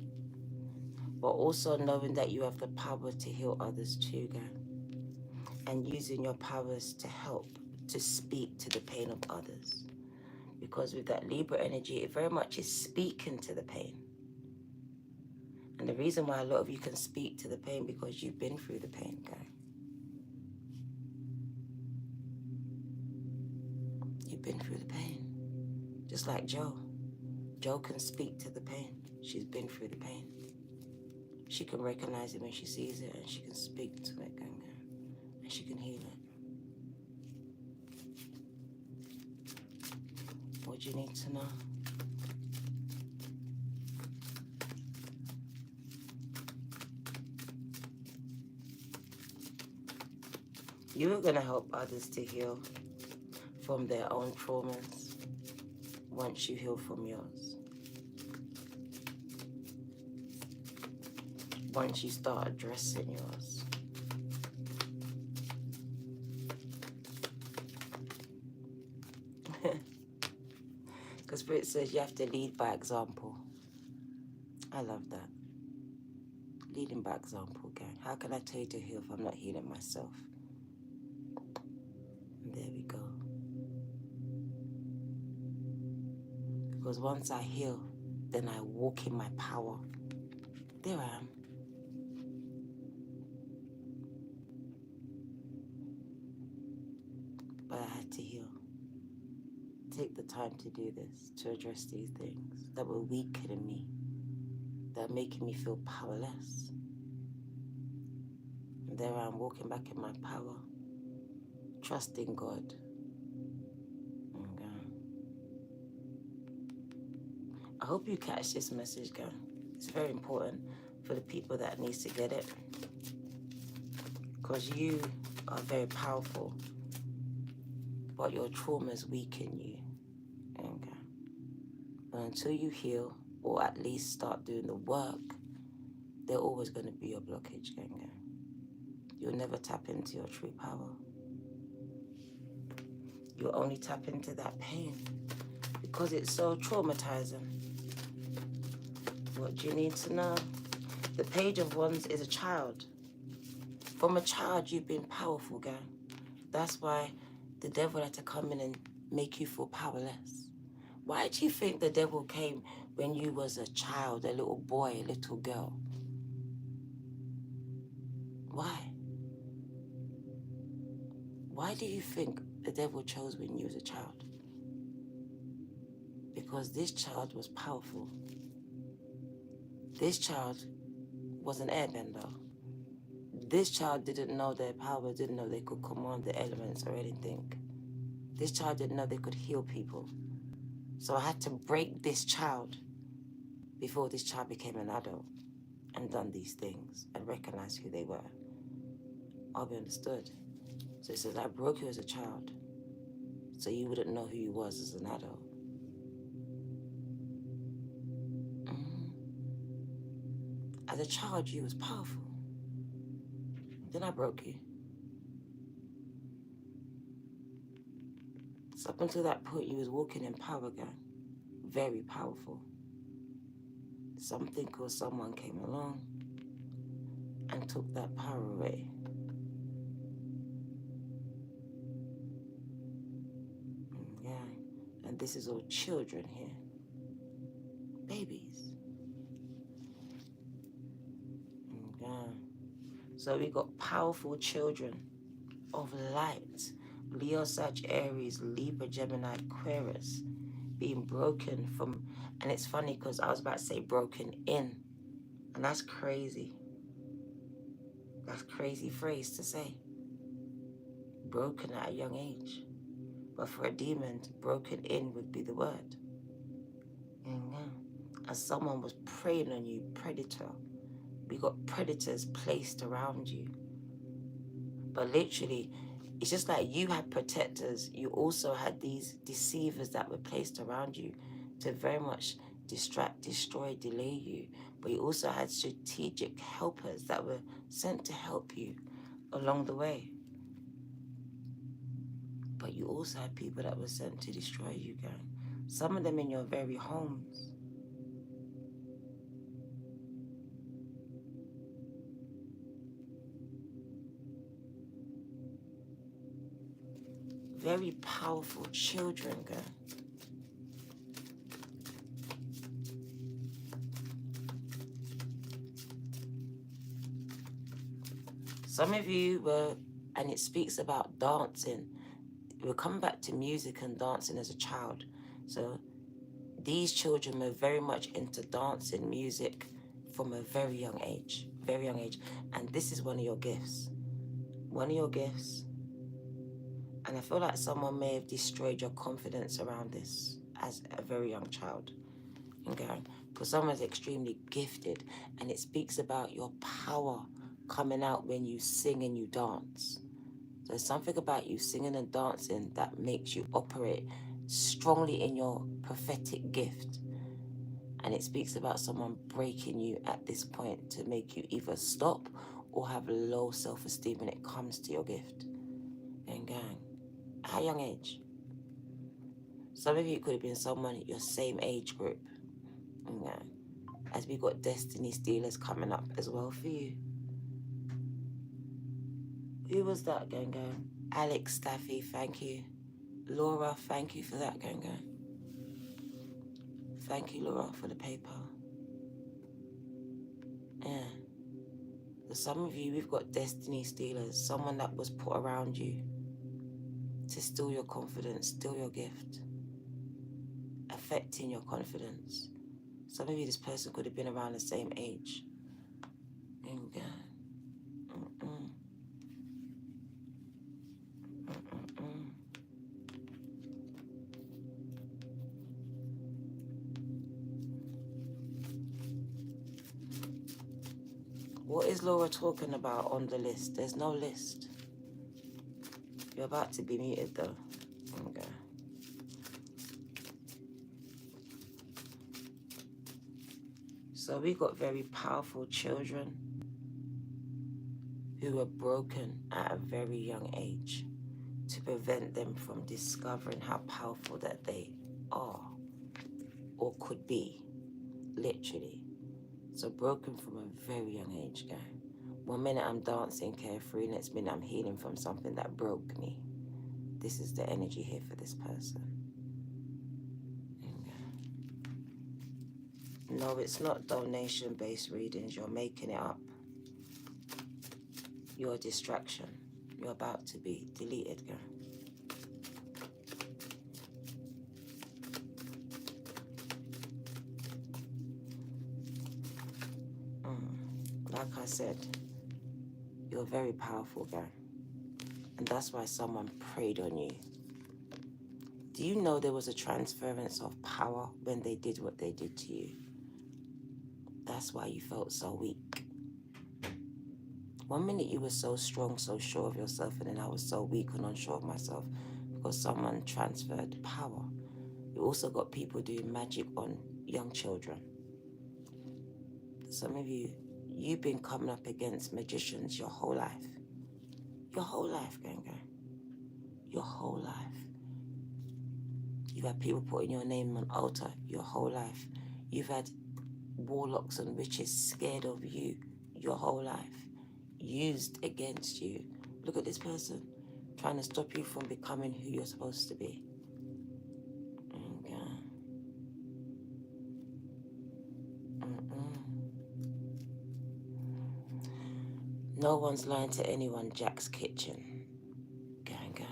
But also knowing that you have the power to heal others too, girl. And using your powers to help, to speak to the pain of others. Because with that Libra energy, it very much is speaking to the pain. And the reason why a lot of you can speak to the pain, because you've been through the pain, girl. You've been through the pain. Just like Jo. Jo can speak to the pain. She's been through the pain. She can recognize it when she sees it, and she can speak to it, Ganga. And she can heal it. What do you need to know? You are going to help others to heal from their own traumas once you heal from yours. Once you start addressing yours. Because Spirit says you have to lead by example. I love that. Leading by example, gang. How can I tell you to heal if I'm not healing myself? And there we go. Because once I heal, then I walk in my power. There I am. But I had to heal. Take the time to do this, to address these things that were weakening me, that are making me feel powerless. And there I am, walking back in my power, trusting God. Okay. I hope you catch this message, girl. It's very important for the people that needs to get it. Because you are very powerful, but your traumas weaken you. Okay. But until you heal, or at least start doing the work, they're always going to be your blockage, gang. You'll never tap into your true power. You'll only tap into that pain because it's so traumatizing. What do you need to know? The Page of Wands is a child. From a child, you've been powerful, gang. That's why the devil had to come in and make you feel powerless. Why do you think the devil came when you was a child, a little boy, a little girl? Why? Why do you think the devil chose when you was a child? Because this child was powerful. This child was an airbender. This child didn't know their power, didn't know they could command the elements or anything. This child didn't know they could heal people. So I had to break this child before this child became an adult and done these things and recognized who they were. I'll be understood. So it says, I broke you as a child so you wouldn't know who you was as an adult. As a child, you was powerful. Then I broke you. So up until that point, you was walking in power, gang. Very powerful. Something or someone came along and took that power away. this is all children here. Babies. Okay. So we got powerful children of light. Leo, Sag, Aries, Libra, Gemini, Aquarius. Being broken from, and it's funny because I was about to say broken in. And that's crazy. That's a crazy phrase to say. Broken at a young age. But for a demon, broken in would be the word. As someone was preying on you, predator. We got predators placed around you. But literally, it's just like you had protectors, you also had these deceivers that were placed around you to very much distract, destroy, delay you. But you also had strategic helpers that were sent to help you along the way. But you also had people that were sent to destroy you, gang. Some of them in your very homes. Very powerful children, gang. Some of you were, and it speaks about dancing. We're coming back to music and dancing as a child. So these children were very much into dancing, music from a very young age. Very young age. And this is one of your gifts. One of your gifts. And I feel like someone may have destroyed your confidence around this as a very young child. Okay? Because someone's extremely gifted, and it speaks about your power coming out when you sing and you dance. There's something about you singing and dancing that makes you operate strongly in your prophetic gift. And it speaks about someone breaking you at this point to make you either stop or have low self-esteem when it comes to your gift. And gang, at a young age. Some of you could have been someone at your same age group. And gang, as we got Destiny Stealers coming up as well for you. Who was that, gang gang? Alex Staffy, thank you. Laura, thank you for that, gang gang. Thank you, Laura, for the paper. Yeah. For some of you, we've got destiny stealers, someone that was put around you to steal your confidence, steal your gift, affecting your confidence. Some of you, this person could have been around the same age. And What is Laura talking about on the list? There's no list. You're about to be muted though. Okay. So we got very powerful children who were broken at a very young age to prevent them from discovering how powerful that they are or could be, literally. So broken from a very young age, guy. 1 minute I'm dancing carefree, next minute I'm healing from something that broke me. This is the energy here for this person. No, it's not donation-based readings. You're making it up. You're a distraction. You're about to be deleted, girl. Like I said, you're a very powerful guy. And that's why someone preyed on you. Do you know there was a transference of power when they did what they did to you? That's why you felt so weak. 1 minute you were so strong, so sure of yourself, and then I was so weak and unsure of myself because someone transferred power. You also got people doing magic on young children. Some of you, you've been coming up against magicians your whole life. Your whole life, gang. Your whole life. You've had people putting your name on altar your whole life. You've had warlocks and witches scared of you your whole life, used against you. Look at this person trying to stop you from becoming who you're supposed to be. No one's lying to anyone, Jack's kitchen. Gang, gang.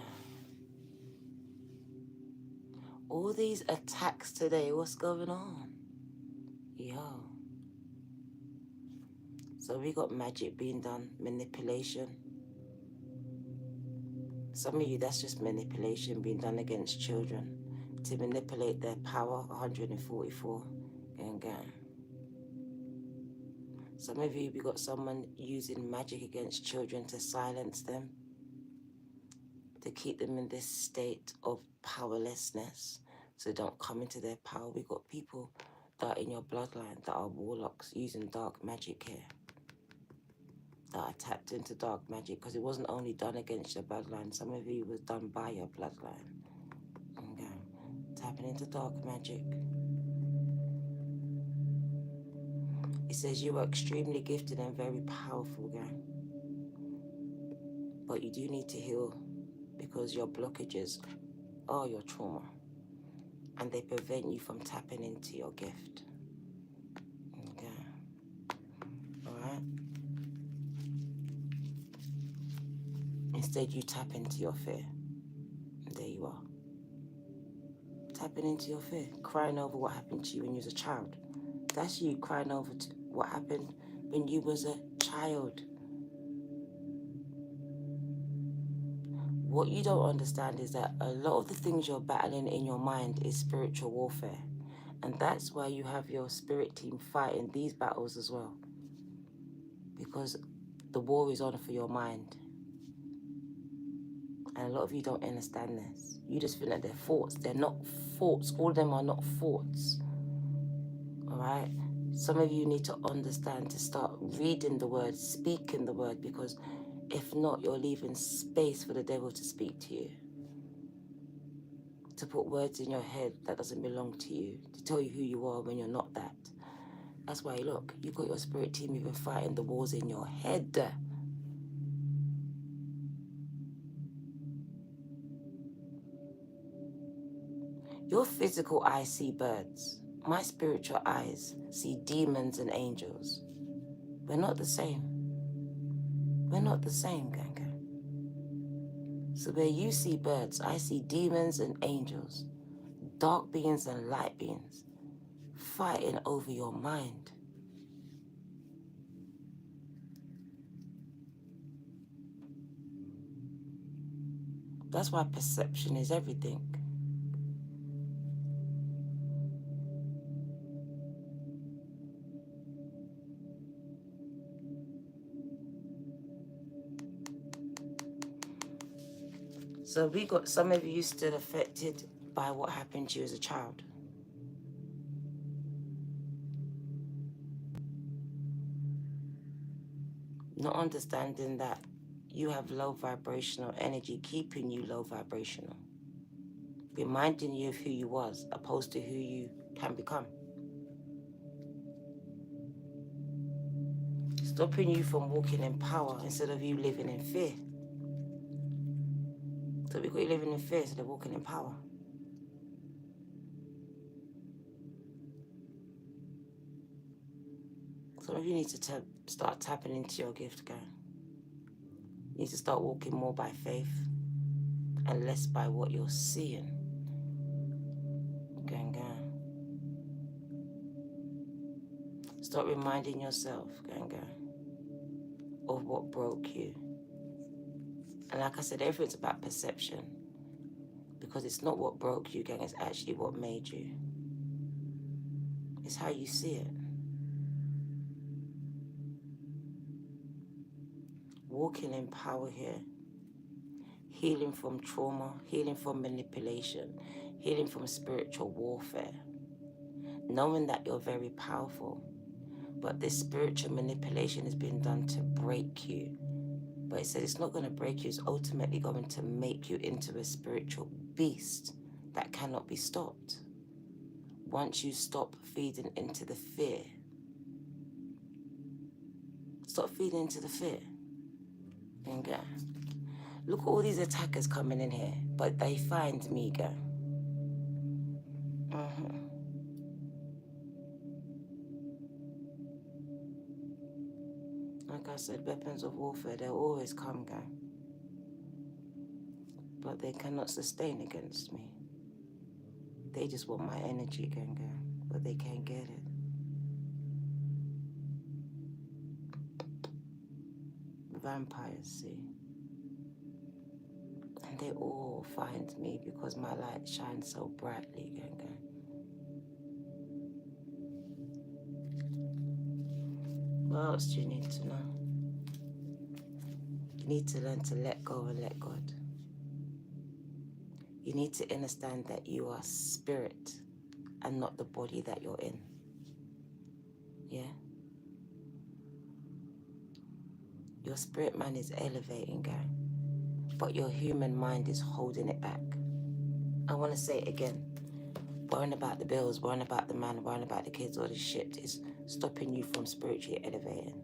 All these attacks today, what's going on? Yo. So we got magic being done, manipulation. Some of you, that's just manipulation being done against children to manipulate their power, 144. Gang, gang. Some of you, we got someone using magic against children to silence them, to keep them in this state of powerlessness, so they don't come into their power. We got people that are in your bloodline that are warlocks using dark magic here, that are tapped into dark magic, because it wasn't only done against your bloodline. Some of you was done by your bloodline. Okay. Tapping into dark magic. It says you are extremely gifted and very powerful, gang. But you do need to heal, because your blockages are your trauma, and they prevent you from tapping into your gift. Okay. All right? Instead, you tap into your fear. And there you are. Tapping into your fear. Crying over what happened to you when you was a child. That's you crying over what happened when you was a child. What you don't understand is that a lot of the things you're battling in your mind is spiritual warfare. And that's why you have your spirit team fighting these battles as well. Because the war is on for your mind. And a lot of you don't understand this. You just feel like they're thoughts. They're not thoughts. All of them are not thoughts. All right? Some of you need to understand to start reading the word, speaking the word, because if not, you're leaving space for the devil to speak to you. To put words in your head that doesn't belong to you. To tell you who you are when you're not that. That's why, look, you got your spirit team even fighting the wars in your head. Your physical eyes see birds. My spiritual eyes see demons and angels. We're not the same. We're not the same, Ganga. So where you see birds, I see demons and angels, dark beings and light beings, fighting over your mind. That's why perception is everything. So we got some of you still affected by what happened to you as a child. Not understanding that you have low vibrational energy keeping you low vibrational. Reminding you of who you was, opposed to who you can become. Stopping you from walking in power instead of you living in fear. So we got you living in fear instead of walking in power. Some of you need to start tapping into your gift, gang. You need to start walking more by faith and less by what you're seeing. Gang, gang. Start reminding yourself, gang, gang, of what broke you. And like I said, everything's about perception. Because it's not what broke you, gang, it's actually what made you. It's how you see it. Walking in power here. Healing from trauma, healing from manipulation, healing from spiritual warfare. Knowing that you're very powerful, but this spiritual manipulation has been done to break you. But it said it's not going to break you, it's ultimately going to make you into a spiritual beast that cannot be stopped. Once you stop feeding into the fear. Stop feeding into the fear. Okay. Look at all these attackers coming in here, but they find me, girl. Like I said, weapons of warfare, they'll always come, gang. But they cannot sustain against me. They just want my energy, gang, gang. But they can't get it. Vampires, see. And they all find me because my light shines so brightly, gang, gang. What else do you need to know? You need to learn to let go and let God. You need to understand that you are spirit and not the body that you're in. Yeah? Your spirit man is elevating, gang, but your human mind is holding it back. I want to say it again. Worrying about the bills, worrying about the man, worrying about the kids, all this shit is stopping you from spiritually elevating.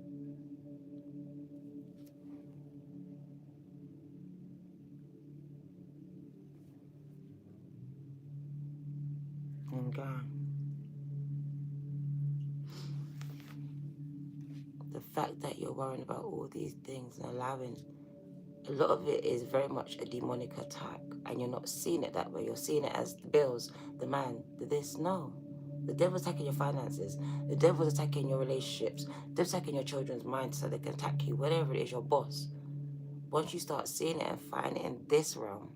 Okay. The fact that you're worrying about all these things and allowing, a lot of it is very much a demonic attack, and you're not seeing it that way. You're seeing it as the bills, the man, the this. No. The devil's attacking your finances. The devil's attacking your relationships. The devil's attacking your children's minds so they can attack you, whatever it is, your boss. Once you start seeing it and finding it in this realm,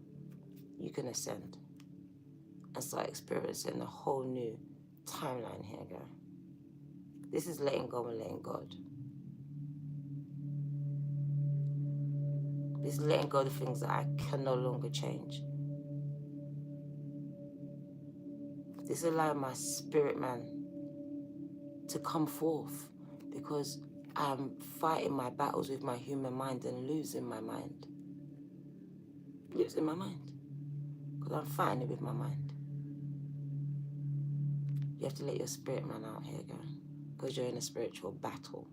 you can ascend and start experiencing a whole new timeline here, girl. This is letting go and letting God. This is letting go of the things that I can no longer change. This is allowing my spirit man to come forth, because I'm fighting my battles with my human mind and losing my mind. Losing my mind. Because I'm fighting it with my mind. You have to let your spirit man out here, girl. Because you're in a spiritual battle.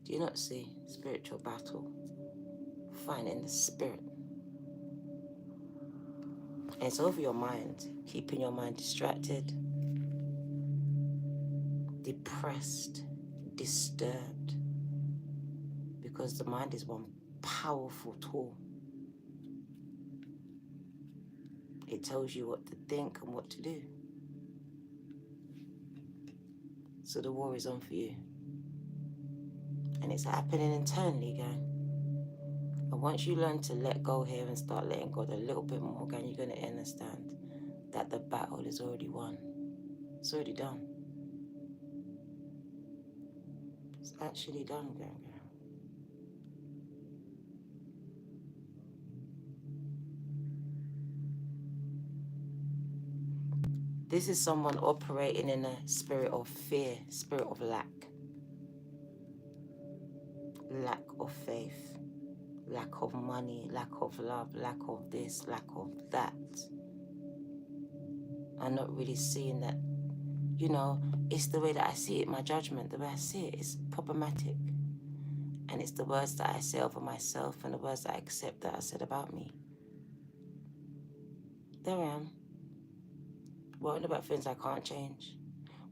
Do you not see? Spiritual battle. Fighting the spirit. And it's over your mind. Keeping your mind distracted, depressed, disturbed. Because the mind is one powerful tool. It tells you what to think and what to do. So the war is on for you. And it's happening internally, gang. And once you learn to let go here and start letting go a little bit more, gang, you're going to understand that the battle is already won. It's already done. It's actually done, gang. This is someone operating in a spirit of fear, spirit of lack. Lack of faith, lack of money, lack of love, lack of this, lack of that. I'm not really seeing that, you know, it's the way that I see it, my judgment, the way I see it is problematic. And it's the words that I say over myself and the words that I accept that are said about me. There I am. Worrying about things I can't change.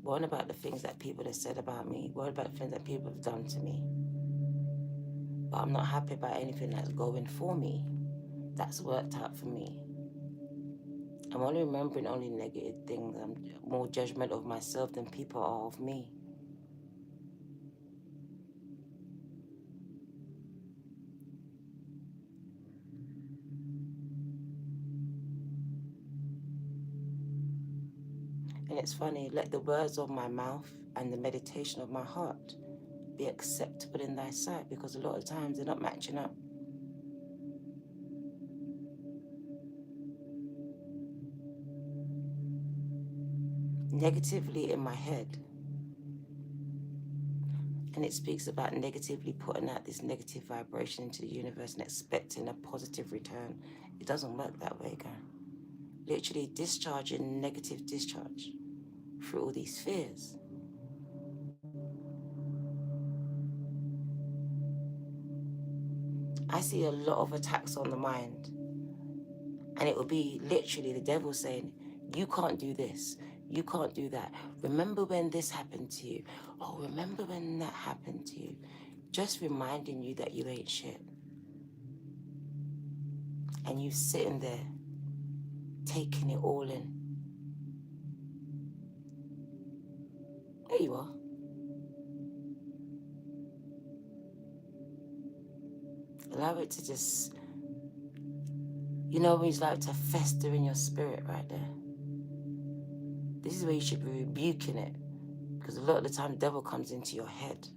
Worrying about the things that people have said about me. Worrying about the things that people have done to me. But I'm not happy about anything that's going for me, that's worked out for me. I'm only remembering only negative things. I'm more judgmental of myself than people are of me. And it's funny, let the words of my mouth and the meditation of my heart be acceptable in thy sight, because a lot of times they're not matching up. Negatively in my head. And it speaks about negatively putting out this negative vibration into the universe and expecting a positive return. It doesn't work that way, guys. Literally discharging negative discharge through all these fears. I see a lot of attacks on the mind. And it will be literally the devil saying, you can't do this. You can't do that. Remember when this happened to you? Oh, remember when that happened to you? just reminding you that you ain't shit. And you sitting there, taking it all in. There you are. Allow it to just, you know, when it's like to fester in your spirit right there. This is where you should be rebuking it. Because a lot of the time, the devil comes into your head.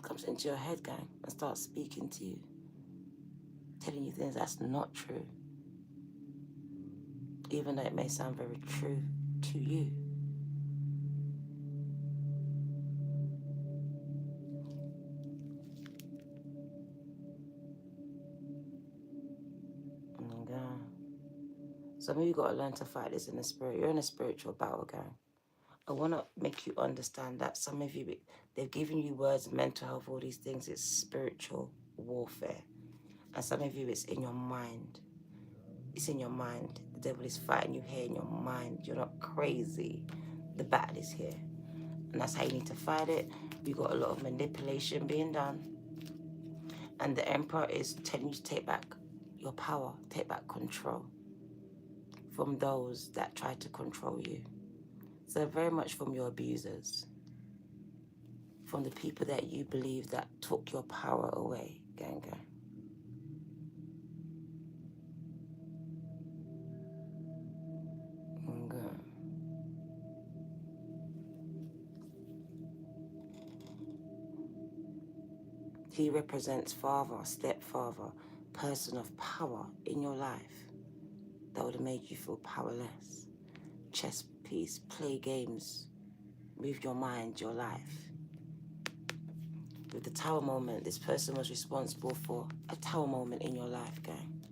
Comes into your head, gang, and starts speaking to you. Telling you things that's not true. Even though it may sound very true to you. And, some of you got to learn to fight this in the spirit. You're in a spiritual battle, gang. I want to make you understand that some of you, they've given you words, mental health, all these things. It's spiritual warfare. And some of you, it's in your mind. It's in your mind. The devil is fighting you here in your mind. You're not crazy. The battle is here. And that's how you need to fight it. We got a lot of manipulation being done. And the Emperor is telling you to take back your power, take back control from those that try to control you. So very much from your abusers, from the people that you believe that took your power away, gang. He represents father, stepfather, person of power in your life that would have made you feel powerless. Chess piece, play games, move your mind, your life. With the tower moment, this person was responsible for a tower moment in your life, gang.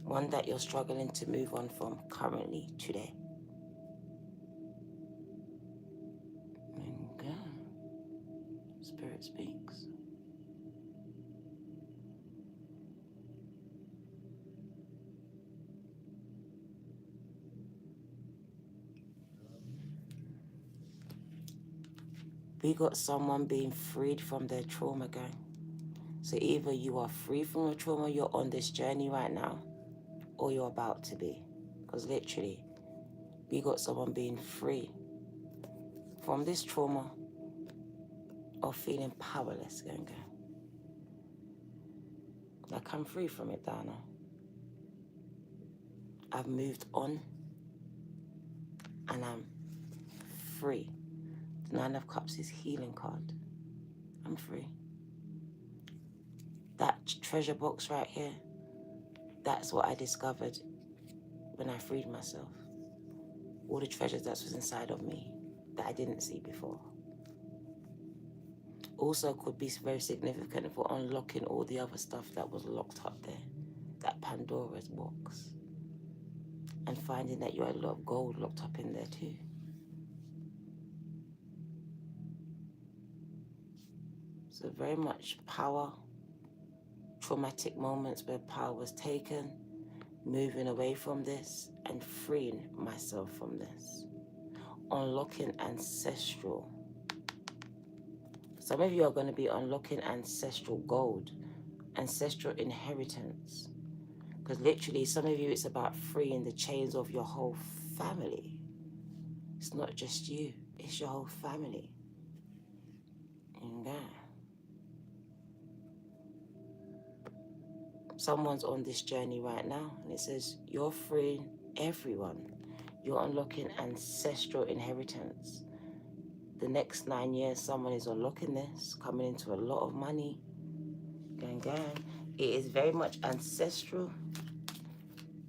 One that you're struggling to move on from currently, today. And Spirit speaks. We got someone being freed from their trauma, gang. So either you are free from your trauma, you're on this journey right now, or you're about to be. Because literally, we got someone being free from this trauma or feeling powerless, gang. Like, I'm free from it, Dana. I've moved on and I'm free. The Nine of Cups is healing card. I'm free. That treasure box right here, that's what I discovered when I freed myself. All the treasures that was inside of me that I didn't see before. Also could be very significant for unlocking all the other stuff that was locked up there. That Pandora's box. And finding that you had a lot of gold locked up in there too. So very much power, traumatic moments where power was taken, moving away from this and freeing myself from this. Unlocking ancestral. Some of you are going to be unlocking ancestral gold, ancestral inheritance. Because literally, some of you, it's about freeing the chains of your whole family. It's not just you, it's your whole family. Someone's on this journey right now, and it says, you're freeing everyone. You're unlocking ancestral inheritance. The next 9 years, someone is unlocking this, coming into a lot of money. Gang. It is very much ancestral.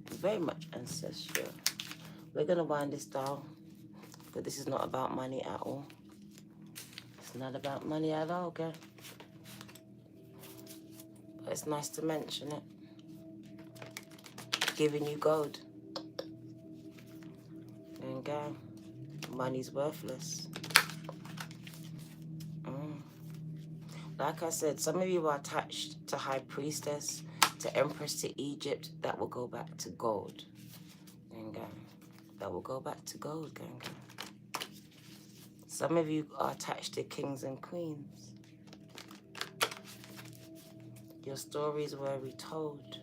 Very much ancestral. We're going to wind this down, but this is not about money at all. It's not about money at all, okay? But it's nice to mention it. Giving you gold. And money's worthless. Like I said, some of you are attached to High Priestess, to Empress, to Egypt. That will go back to gold. And that will go back to gold, gang. Some of you are attached to kings and queens. Your stories were retold,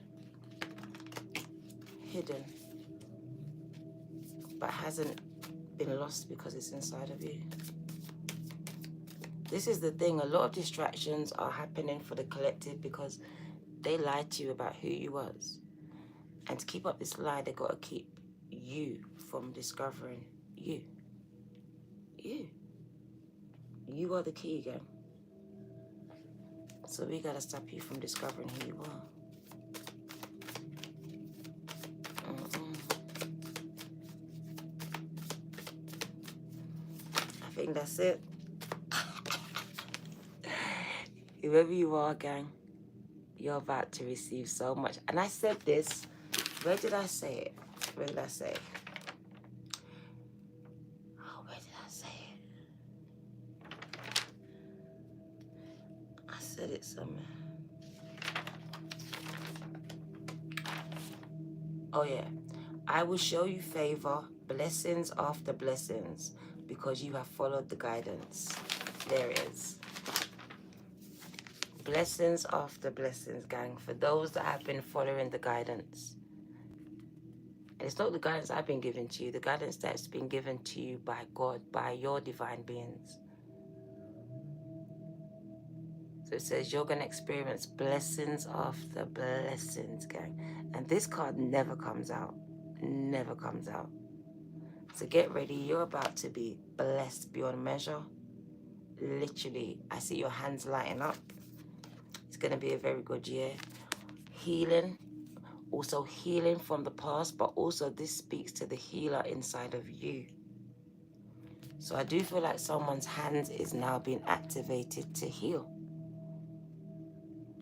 hidden, but hasn't been lost because it's inside of you. This is the thing, a lot of distractions are happening for the collective because they lied to you about who you was. And to keep up this lie, they got to keep you from discovering you. You are the key again. So we got to stop you from discovering who you are. I think that's it. Whoever you are, gang, you're about to receive so much. And I said this, where did I say it? Where did I say it? Oh, where did I say it? I said it somewhere. Oh yeah. I will show you favor, blessings after blessings, because you have followed the guidance. There it is. Blessings after blessings, gang, for those that have been following the guidance. And it's not the guidance I've been given to you, the guidance that's been given to you by God, by your divine beings. So it says you're going to experience blessings after blessings, gang. And this card never comes out. Never comes out. So get ready. You're about to be blessed beyond measure. Literally, I see your hands lighting up. It's going to be a very good year. Healing. Also healing from the past, but also this speaks to the healer inside of you. So I do feel like someone's hands is now being activated to heal.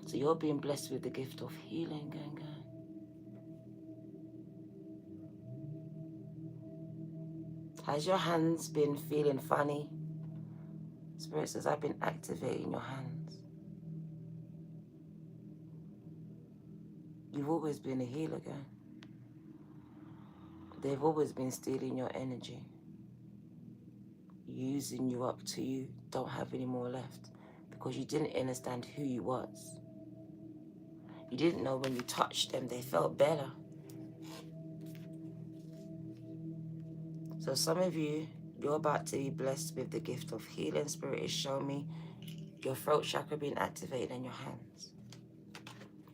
So you're being blessed with the gift of healing, gang, gang. Has your hands been feeling funny? Spirit says, I've been activating your hands. You've always been a healer, gang. They've always been stealing your energy, using you up till you don't have any more left because you didn't understand who you was. You didn't know when you touched them, they felt better. So some of you, you're about to be blessed with the gift of healing. Spirit is showing me your throat chakra being activated in your hands.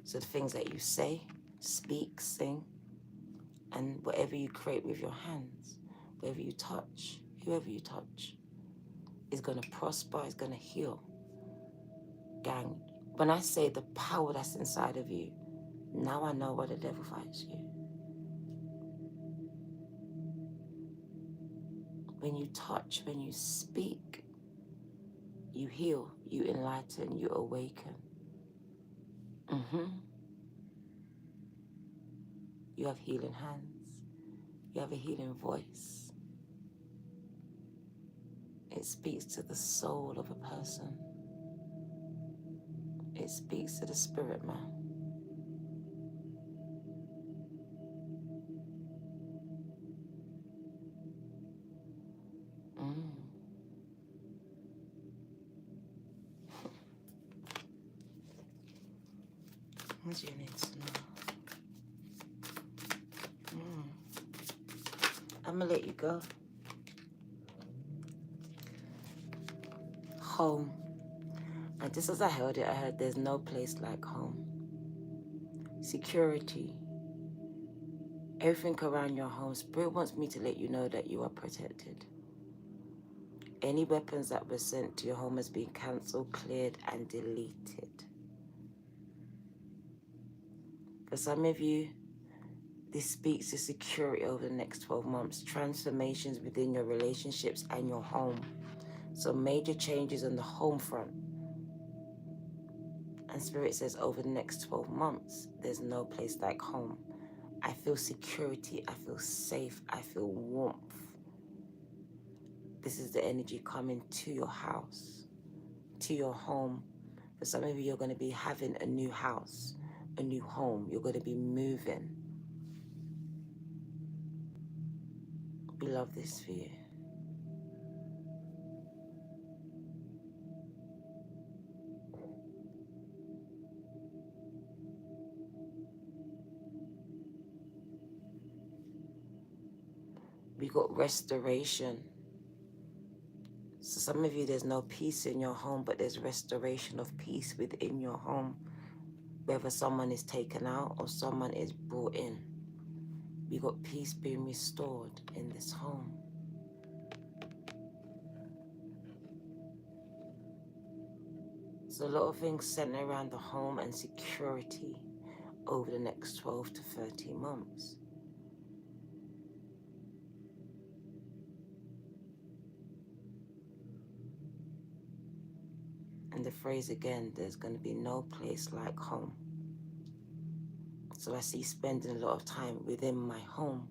So the things that you say, speak, sing, and whatever you create with your hands, wherever you touch, whoever you touch, is going to prosper, is going to heal. Gang, when I say the power that's inside of you, now I know why the devil fights you. When you touch, when you speak, you heal, you enlighten, you awaken. You have healing hands. You have a healing voice. It speaks to the soul of a person. It speaks to the spirit man. What do you need to know? I'm gonna let you go. Home. And just as I heard it, I heard there's no place like home. Security. Everything around your home. Spirit wants me to let you know that you are protected. Any weapons that were sent to your home has been cancelled, cleared, and deleted. For some of you, this speaks to security over the next 12 months, transformations within your relationships and your home. So major changes on the home front. And Spirit says over the next 12 months, there's no place like home. I feel security, I feel safe, I feel warmth. This is the energy coming to your house, to your home. For some of you, you're going to be having a new house, a new home. You're going to be moving. We love this for you. We got restoration. So some of you, there's no peace in your home, but there's restoration of peace within your home. Whether someone is taken out or someone is brought in, we got peace being restored in this home. So a lot of things centered around the home and security over the next 12 to 13 months. And the phrase again, there's going to be no place like home. So I see spending a lot of time within my home.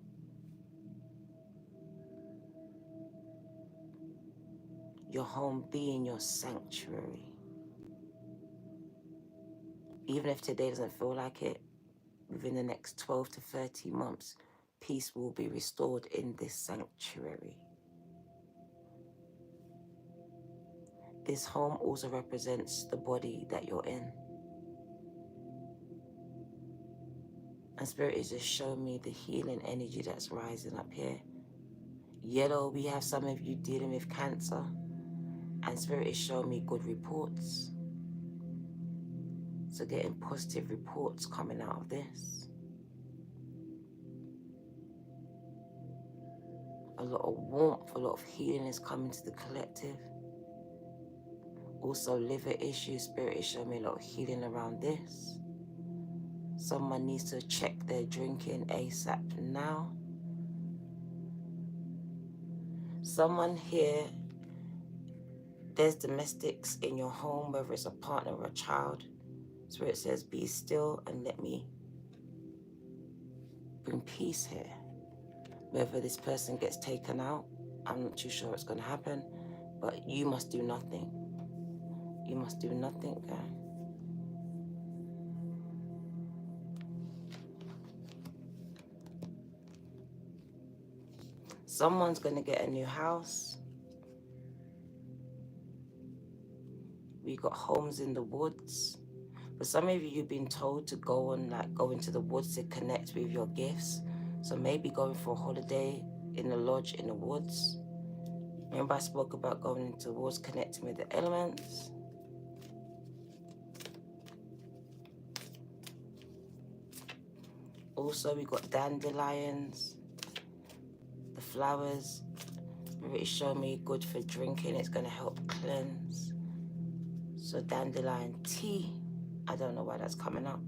Your home being your sanctuary. Even if today doesn't feel like it, within the next 12 to 13 months, peace will be restored in this sanctuary. This home also represents the body that you're in. And Spirit is just showing me the healing energy that's rising up here. Yellow, we have some of you dealing with cancer. And Spirit is showing me good reports. So getting positive reports coming out of this. A lot of warmth, a lot of healing is coming to the collective. Also liver issues, Spirit is showing me a lot of healing around this. Someone needs to check their drinking ASAP now. Someone here, there's domestics in your home, whether it's a partner or a child. Spirit says, be still and let me bring peace here. Whether this person gets taken out, I'm not too sure what's going to happen, but you must do nothing. You must do nothing, girl. Someone's going to get a new house. We got homes in the woods. For some of you, you've been told to go into the woods to connect with your gifts. So maybe going for a holiday in the lodge in the woods. Remember I spoke about going into the woods, connecting with the elements. Also, we got dandelions, the flowers. It's showing me good for drinking. It's going to help cleanse. So dandelion tea. I don't know why that's coming up.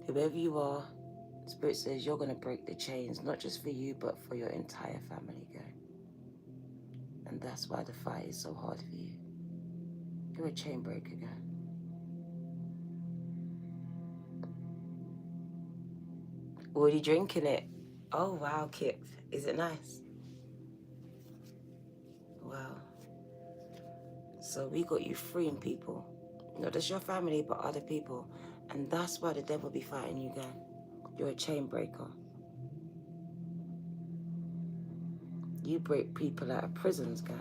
Whoever you are, Spirit says you're going to break the chains, not just for you, but for your entire family, girl. And that's why the fight is so hard for you. You're a chain breaker, girl. Already drinking it. Oh, wow, Kip. Is it nice? Wow. So we got you freeing people. Not just your family, but other people. And that's why the devil be fighting you, girl. You're a chain breaker. You break people out of prisons, gang.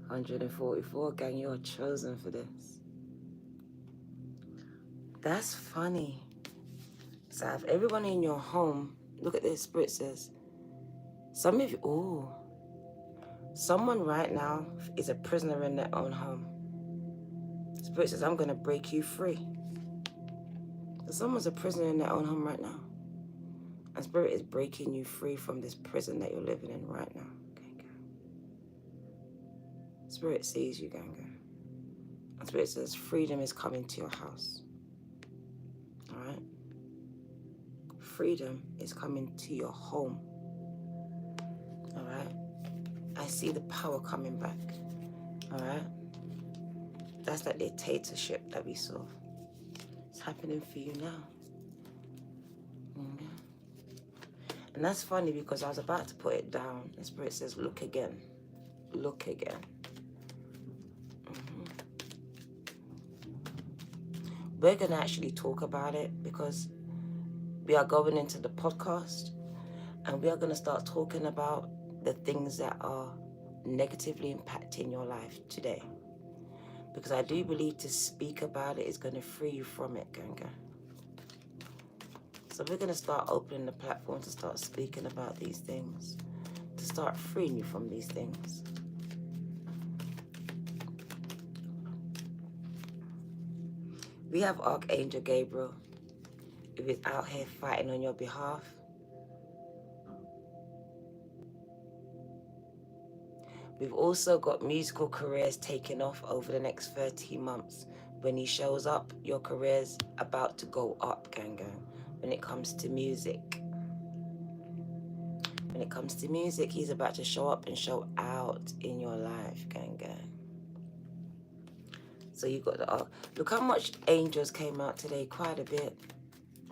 144, gang, you're chosen for this. That's funny. So if everyone in your home, look at this, Spirit says, some of you, someone right now is a prisoner in their own home. Spirit says, I'm going to break you free. So someone's a prisoner in their own home right now. And Spirit is breaking you free from this prison that you're living in right now. Okay, go. Spirit sees you, gang. And Spirit says, freedom is coming to your house. All right? Freedom is coming to your home. All right? I see the power coming back. All right? That's that dictatorship that we saw. It's happening for you now. Mm-hmm. And that's funny because I was about to put it down. The Spirit says, look again. Look again. Mm-hmm. We're going to actually talk about it because we are going into the podcast and we are going to start talking about the things that are negatively impacting your life today. Because I do believe to speak about it is going to free you from it, Ganga. So we're going to start opening the platform to start speaking about these things, to start freeing you from these things. We have Archangel Gabriel, who is out here fighting on your behalf. We've also got musical careers taking off over the next 13 months. When he shows up, your career's about to go up, Ganga. When it comes to music. When it comes to music, he's about to show up and show out in your life, Ganga. So you got the... look how much angels came out today. Quite a bit.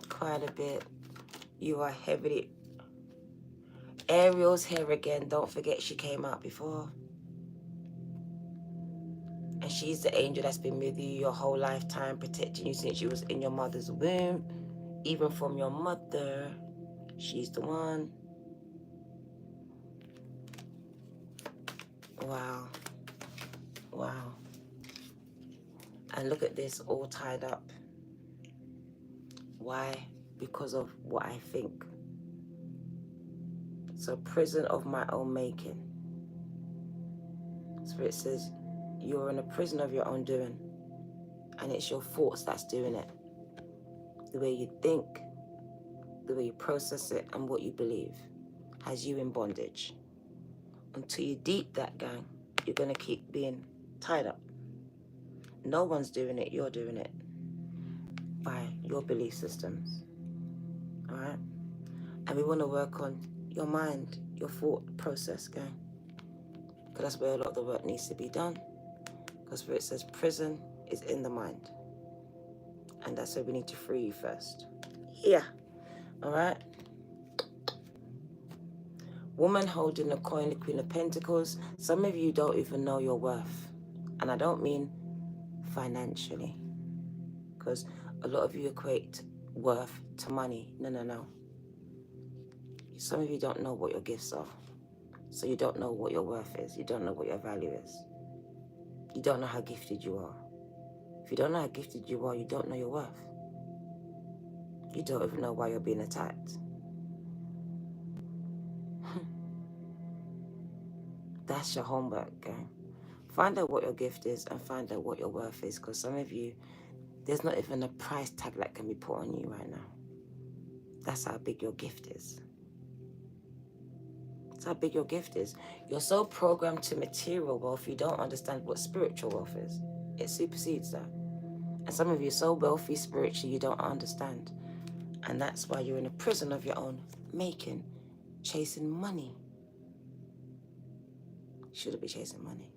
Quite a bit. You are heavily... Ariel's here again. Don't forget she came out before. And she's the angel that's been with you your whole lifetime, protecting you since you was in your mother's womb. Even from your mother, she's the one. Wow. Wow. And look at this, all tied up. Why? Because of what I think. So prison of my own making. Spirit says, you're in a prison of your own doing. And it's your thoughts that's doing it. The way you think, the way you process it, and what you believe has you in bondage. Until you deep that, gang, you're going to keep being tied up. No one's doing it, you're doing it. By your belief systems. All right? And we want to work on your mind, your thought process, gang. Because that's where a lot of the work needs to be done. Because where it says prison is in the mind. And that's where we need to free you first. Yeah. All right? Woman holding the coin, the Queen of Pentacles. Some of you don't even know your worth. And I don't mean financially. Because a lot of you equate worth to money. No, no, no. Some of you don't know what your gifts are. So you don't know what your worth is. You don't know what your value is. You don't know how gifted you are. If you don't know how gifted you are, you don't know your worth. You don't even know why you're being attacked. That's your homework, gang. Find out what your gift is and find out what your worth is. Because some of you, there's not even a price tag that can be put on you right now. That's how big your gift is. That's how big your gift is. You're so programmed to material wealth, you don't understand what spiritual wealth is. It supersedes that. And some of you are so wealthy spiritually, you don't understand. And that's why you're in a prison of your own making, chasing money. You shouldn't be chasing money.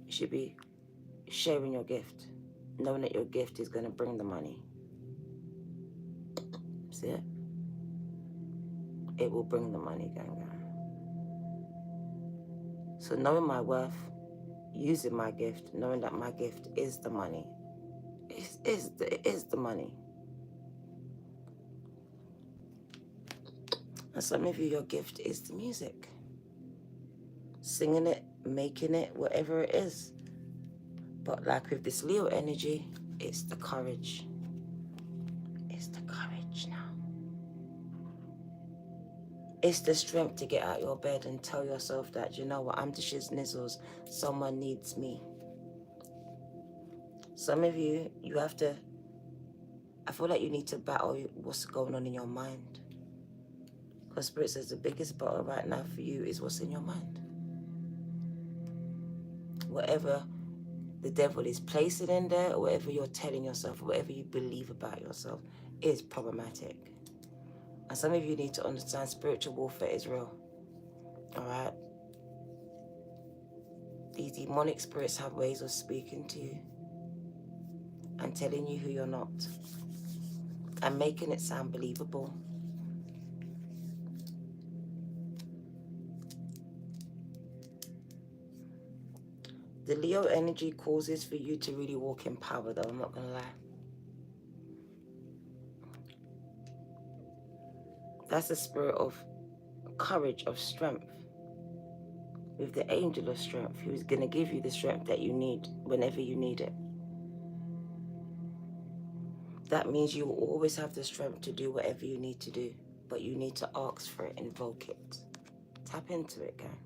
You should be sharing your gift, knowing that your gift is going to bring the money. See it? It will bring the money, gang. So knowing my worth, using my gift, knowing that my gift is the money. It is the money. And some of you, your gift is the music. Singing it, making it, whatever it is. But like with this Leo energy, it's the courage. It's the courage now. It's the strength to get out of your bed and tell yourself that, you know what, I'm the shiz nizzles. Someone needs me. Some of you, you have to, I feel like you need to battle what's going on in your mind. Because Spirit says the biggest battle right now for you is what's in your mind. Whatever the devil is placing in there, or whatever you're telling yourself, or whatever you believe about yourself, is problematic. And some of you need to understand spiritual warfare is real. All right? These demonic spirits have ways of speaking to you and telling you who you're not and making it sound believable. The Leo energy causes for you to really walk in power, though, I'm not going to lie. That's the spirit of courage, of strength. with the angel of strength, who is going to give you the strength that you need whenever you need it. That means you will always have the strength to do whatever you need to do, but you need to ask for it, invoke it. Tap into it, gang.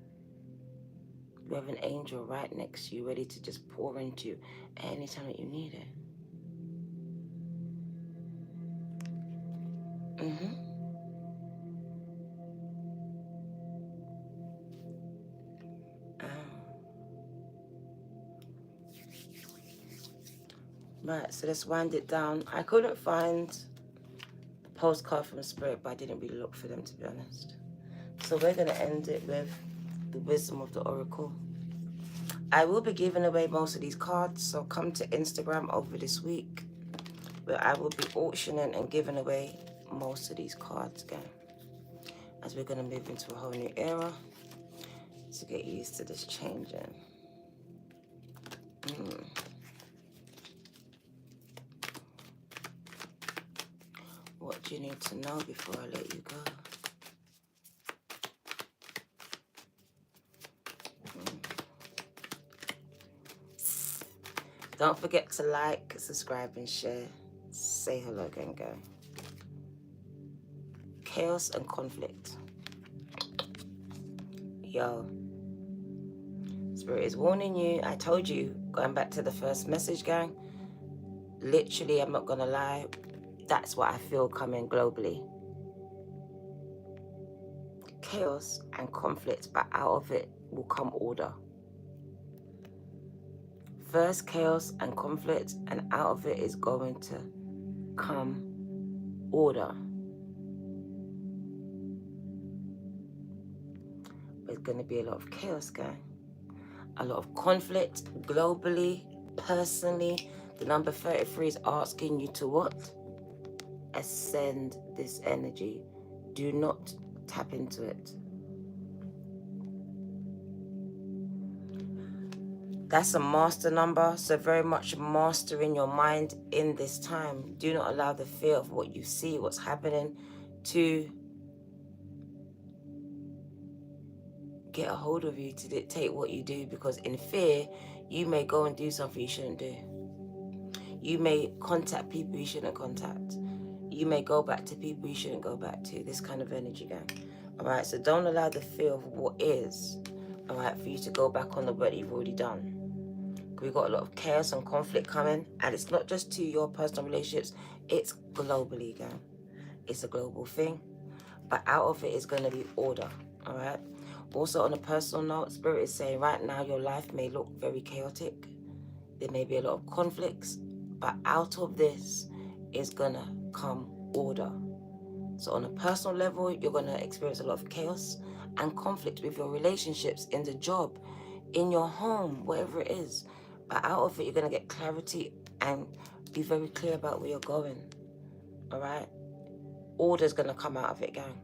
You have an angel right next to you, ready to just pour into you anytime that you need it. Right, so let's wind it down. I couldn't find the postcard from Spirit, but I didn't really look for them, to be honest. So we're going to end it with the wisdom of the Oracle. I will be giving away most of these cards, so come to Instagram over this week, where I will be auctioning and giving away most of these cards again, as we're going to move into a whole new era. So get used to this changing. What do you need to know before I let you go? Don't forget to like, subscribe, and share. Say hello again, go. Chaos and conflict. Yo, Spirit is warning you. I told you, going back to the first message, gang. Literally, I'm not gonna lie. That's what I feel coming globally. Chaos and conflict, but out of it will come order. First chaos and conflict, and out of it is going to come order. There's going to be a lot of chaos, gang. A lot of conflict globally, personally. The number 33 is asking you to what? Ascend this energy. Do not tap into it. That's a master number, so very much mastering your mind in this time. Do not allow the fear of what you see, what's happening, to get a hold of you, to dictate what you do, because in fear, you may go and do something you shouldn't do. You may contact people you shouldn't contact. You may go back to people you shouldn't go back to. This kind of energy, gang. All right, so don't allow the fear of what is, all right, for you to go back on the work you've already done. We've got a lot of chaos and conflict coming, and it's not just to your personal relationships, it's globally, gang. It's a global thing, but out of it is going to be order, all right? Also, on a personal note, Spirit is saying right now your life may look very chaotic. There may be a lot of conflicts, but out of this is going to come order. So on a personal level, you're going to experience a lot of chaos and conflict with your relationships, in the job, in your home, whatever it is. But out of it, you're going to get clarity and be very clear about where you're going, all right? Order's going to come out of it, gang.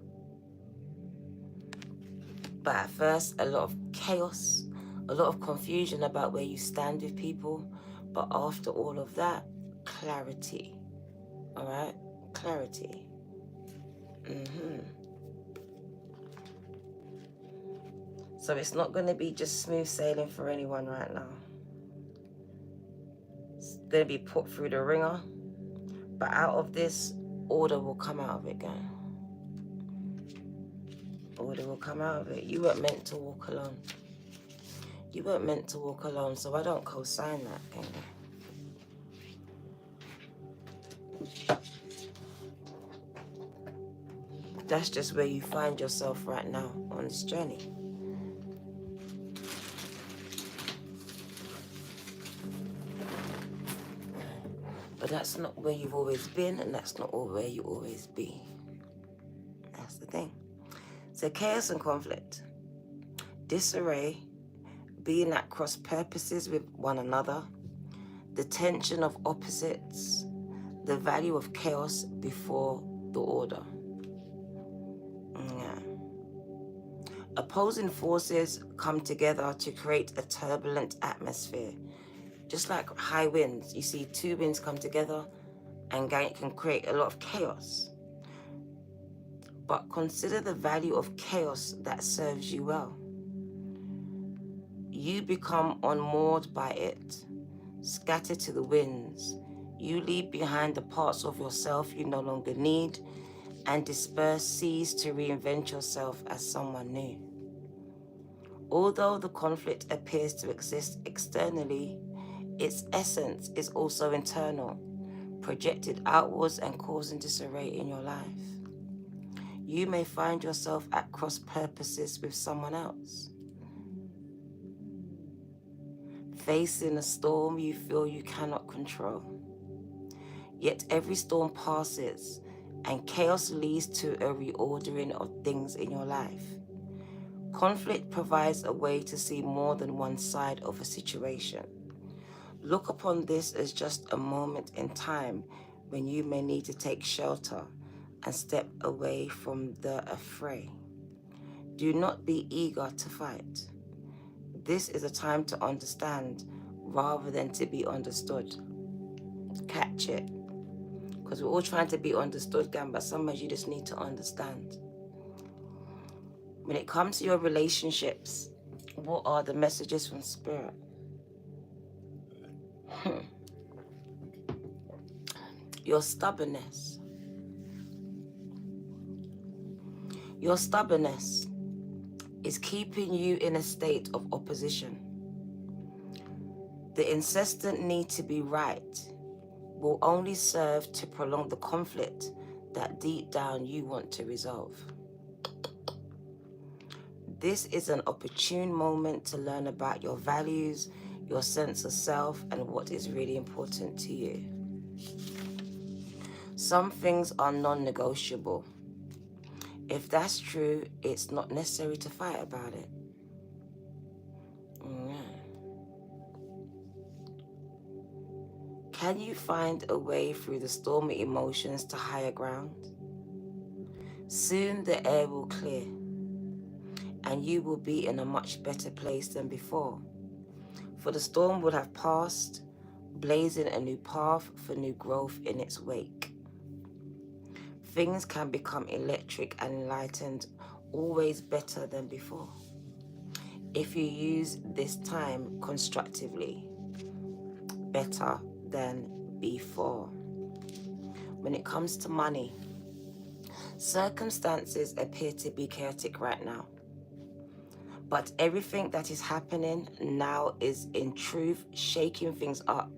But at first, a lot of chaos, a lot of confusion about where you stand with people. But after all of that, clarity, all right? Clarity. So it's not going to be just smooth sailing for anyone right now. It's going to be put through the ringer. But out of this, order will come out of it, gang. Order will come out of it. You weren't meant to walk alone. You weren't meant to walk alone, so I don't co-sign that, gang. That's just where you find yourself right now on this journey. But that's not where you've always been, and that's not where you always be. That's the thing. So chaos and conflict, disarray, being at cross purposes with one another, the tension of opposites, the value of chaos before the order. Yeah. Opposing forces come together to create a turbulent atmosphere. Just like high winds, you see two winds come together and it can create a lot of chaos. But consider the value of chaos that serves you well. You become unmoored by it, scattered to the winds. You leave behind the parts of yourself you no longer need, and disperse seas to reinvent yourself as someone new. Although the conflict appears to exist externally, its essence is also internal, projected outwards and causing disarray in your life. You may find yourself at cross purposes with someone else, facing a storm you feel you cannot control. Yet every storm passes, and chaos leads to a reordering of things in your life. Conflict provides a way to see more than one side of a situation. Look upon this as just a moment in time when you may need to take shelter and step away from the affray. Do not be eager to fight. This is a time to understand rather than to be understood. Catch it. Because we're all trying to be understood, gang, but sometimes you just need to understand. When it comes to your relationships, what are the messages from Spirit? Your stubbornness. Your stubbornness is keeping you in a state of opposition. The insistent need to be right will only serve to prolong the conflict that deep down you want to resolve. This is an opportune moment to learn about your values, your sense of self, and what is really important to you. Some things are non-negotiable. If that's true, it's not necessary to fight about it. Can you find a way through the stormy emotions to higher ground? Soon the air will clear, and you will be in a much better place than before. For the storm will have passed, blazing a new path for new growth in its wake. Things can become electric and enlightened, always better than before, if you use this time constructively. Better than before. When it comes to money, circumstances appear to be chaotic right now. But everything that is happening now is in truth shaking things up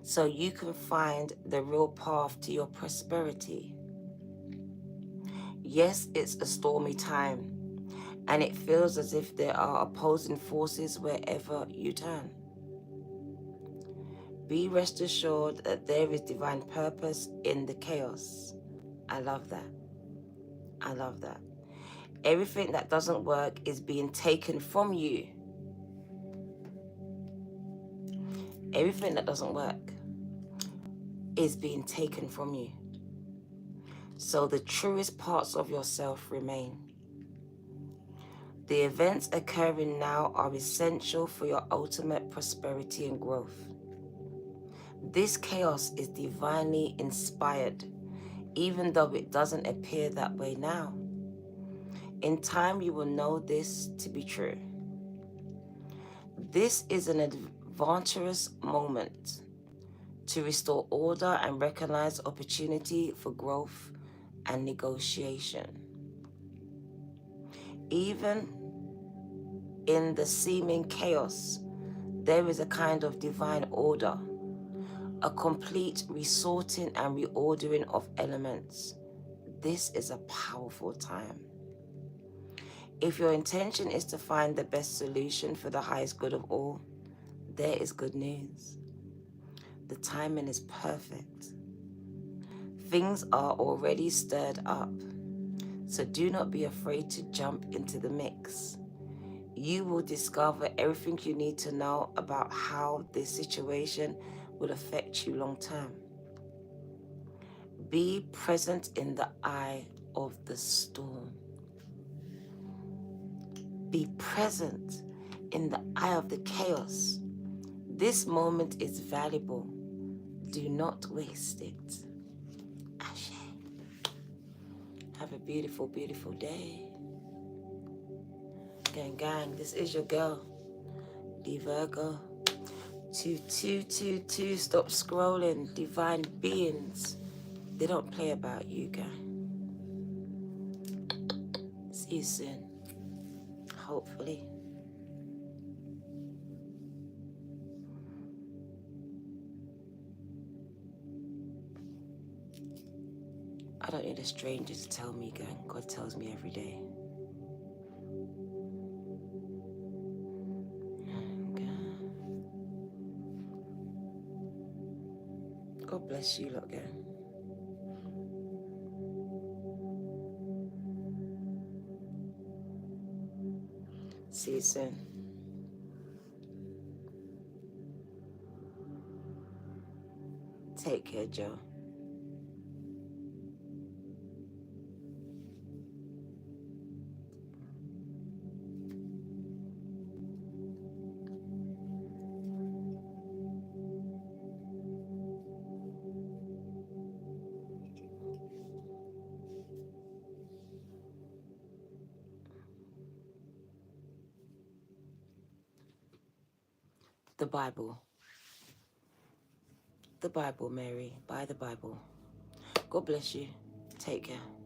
so you can find the real path to your prosperity. Yes, it's a stormy time, and it feels as if there are opposing forces wherever you turn. Be rest assured that there is divine purpose in the chaos. I love that. I love that. Everything that doesn't work is being taken from you. Everything that doesn't work is being taken from you. So the truest parts of yourself remain. The events occurring now are essential for your ultimate prosperity and growth. This chaos is divinely inspired, even though it doesn't appear that way now. In time, you will know this to be true. This is an advantageous moment to restore order and recognize opportunity for growth and negotiation. Even in the seeming chaos, there is a kind of divine order, a complete resorting and reordering of elements. This is a powerful time. If your intention is to find the best solution for the highest good of all, there is good news. The timing is perfect. Things are already stirred up, so do not be afraid to jump into the mix. You will discover everything you need to know about how this situation will affect you long term. Be present in the eye of the storm. Be present in the eye of the chaos. This moment is valuable. Do not waste it. Ashe. Have a beautiful, beautiful day. Gang, gang, this is your girl, The Virgo. 2222. Stop scrolling. Divine beings. They don't play about you, gang. See you soon. Hopefully. I don't need a stranger to tell me, gang. God tells me every day. Okay. God bless you lot, gang. See you soon. Take care, Joe. The Bible. The Bible, Mary. Buy the Bible. God bless you. Take care.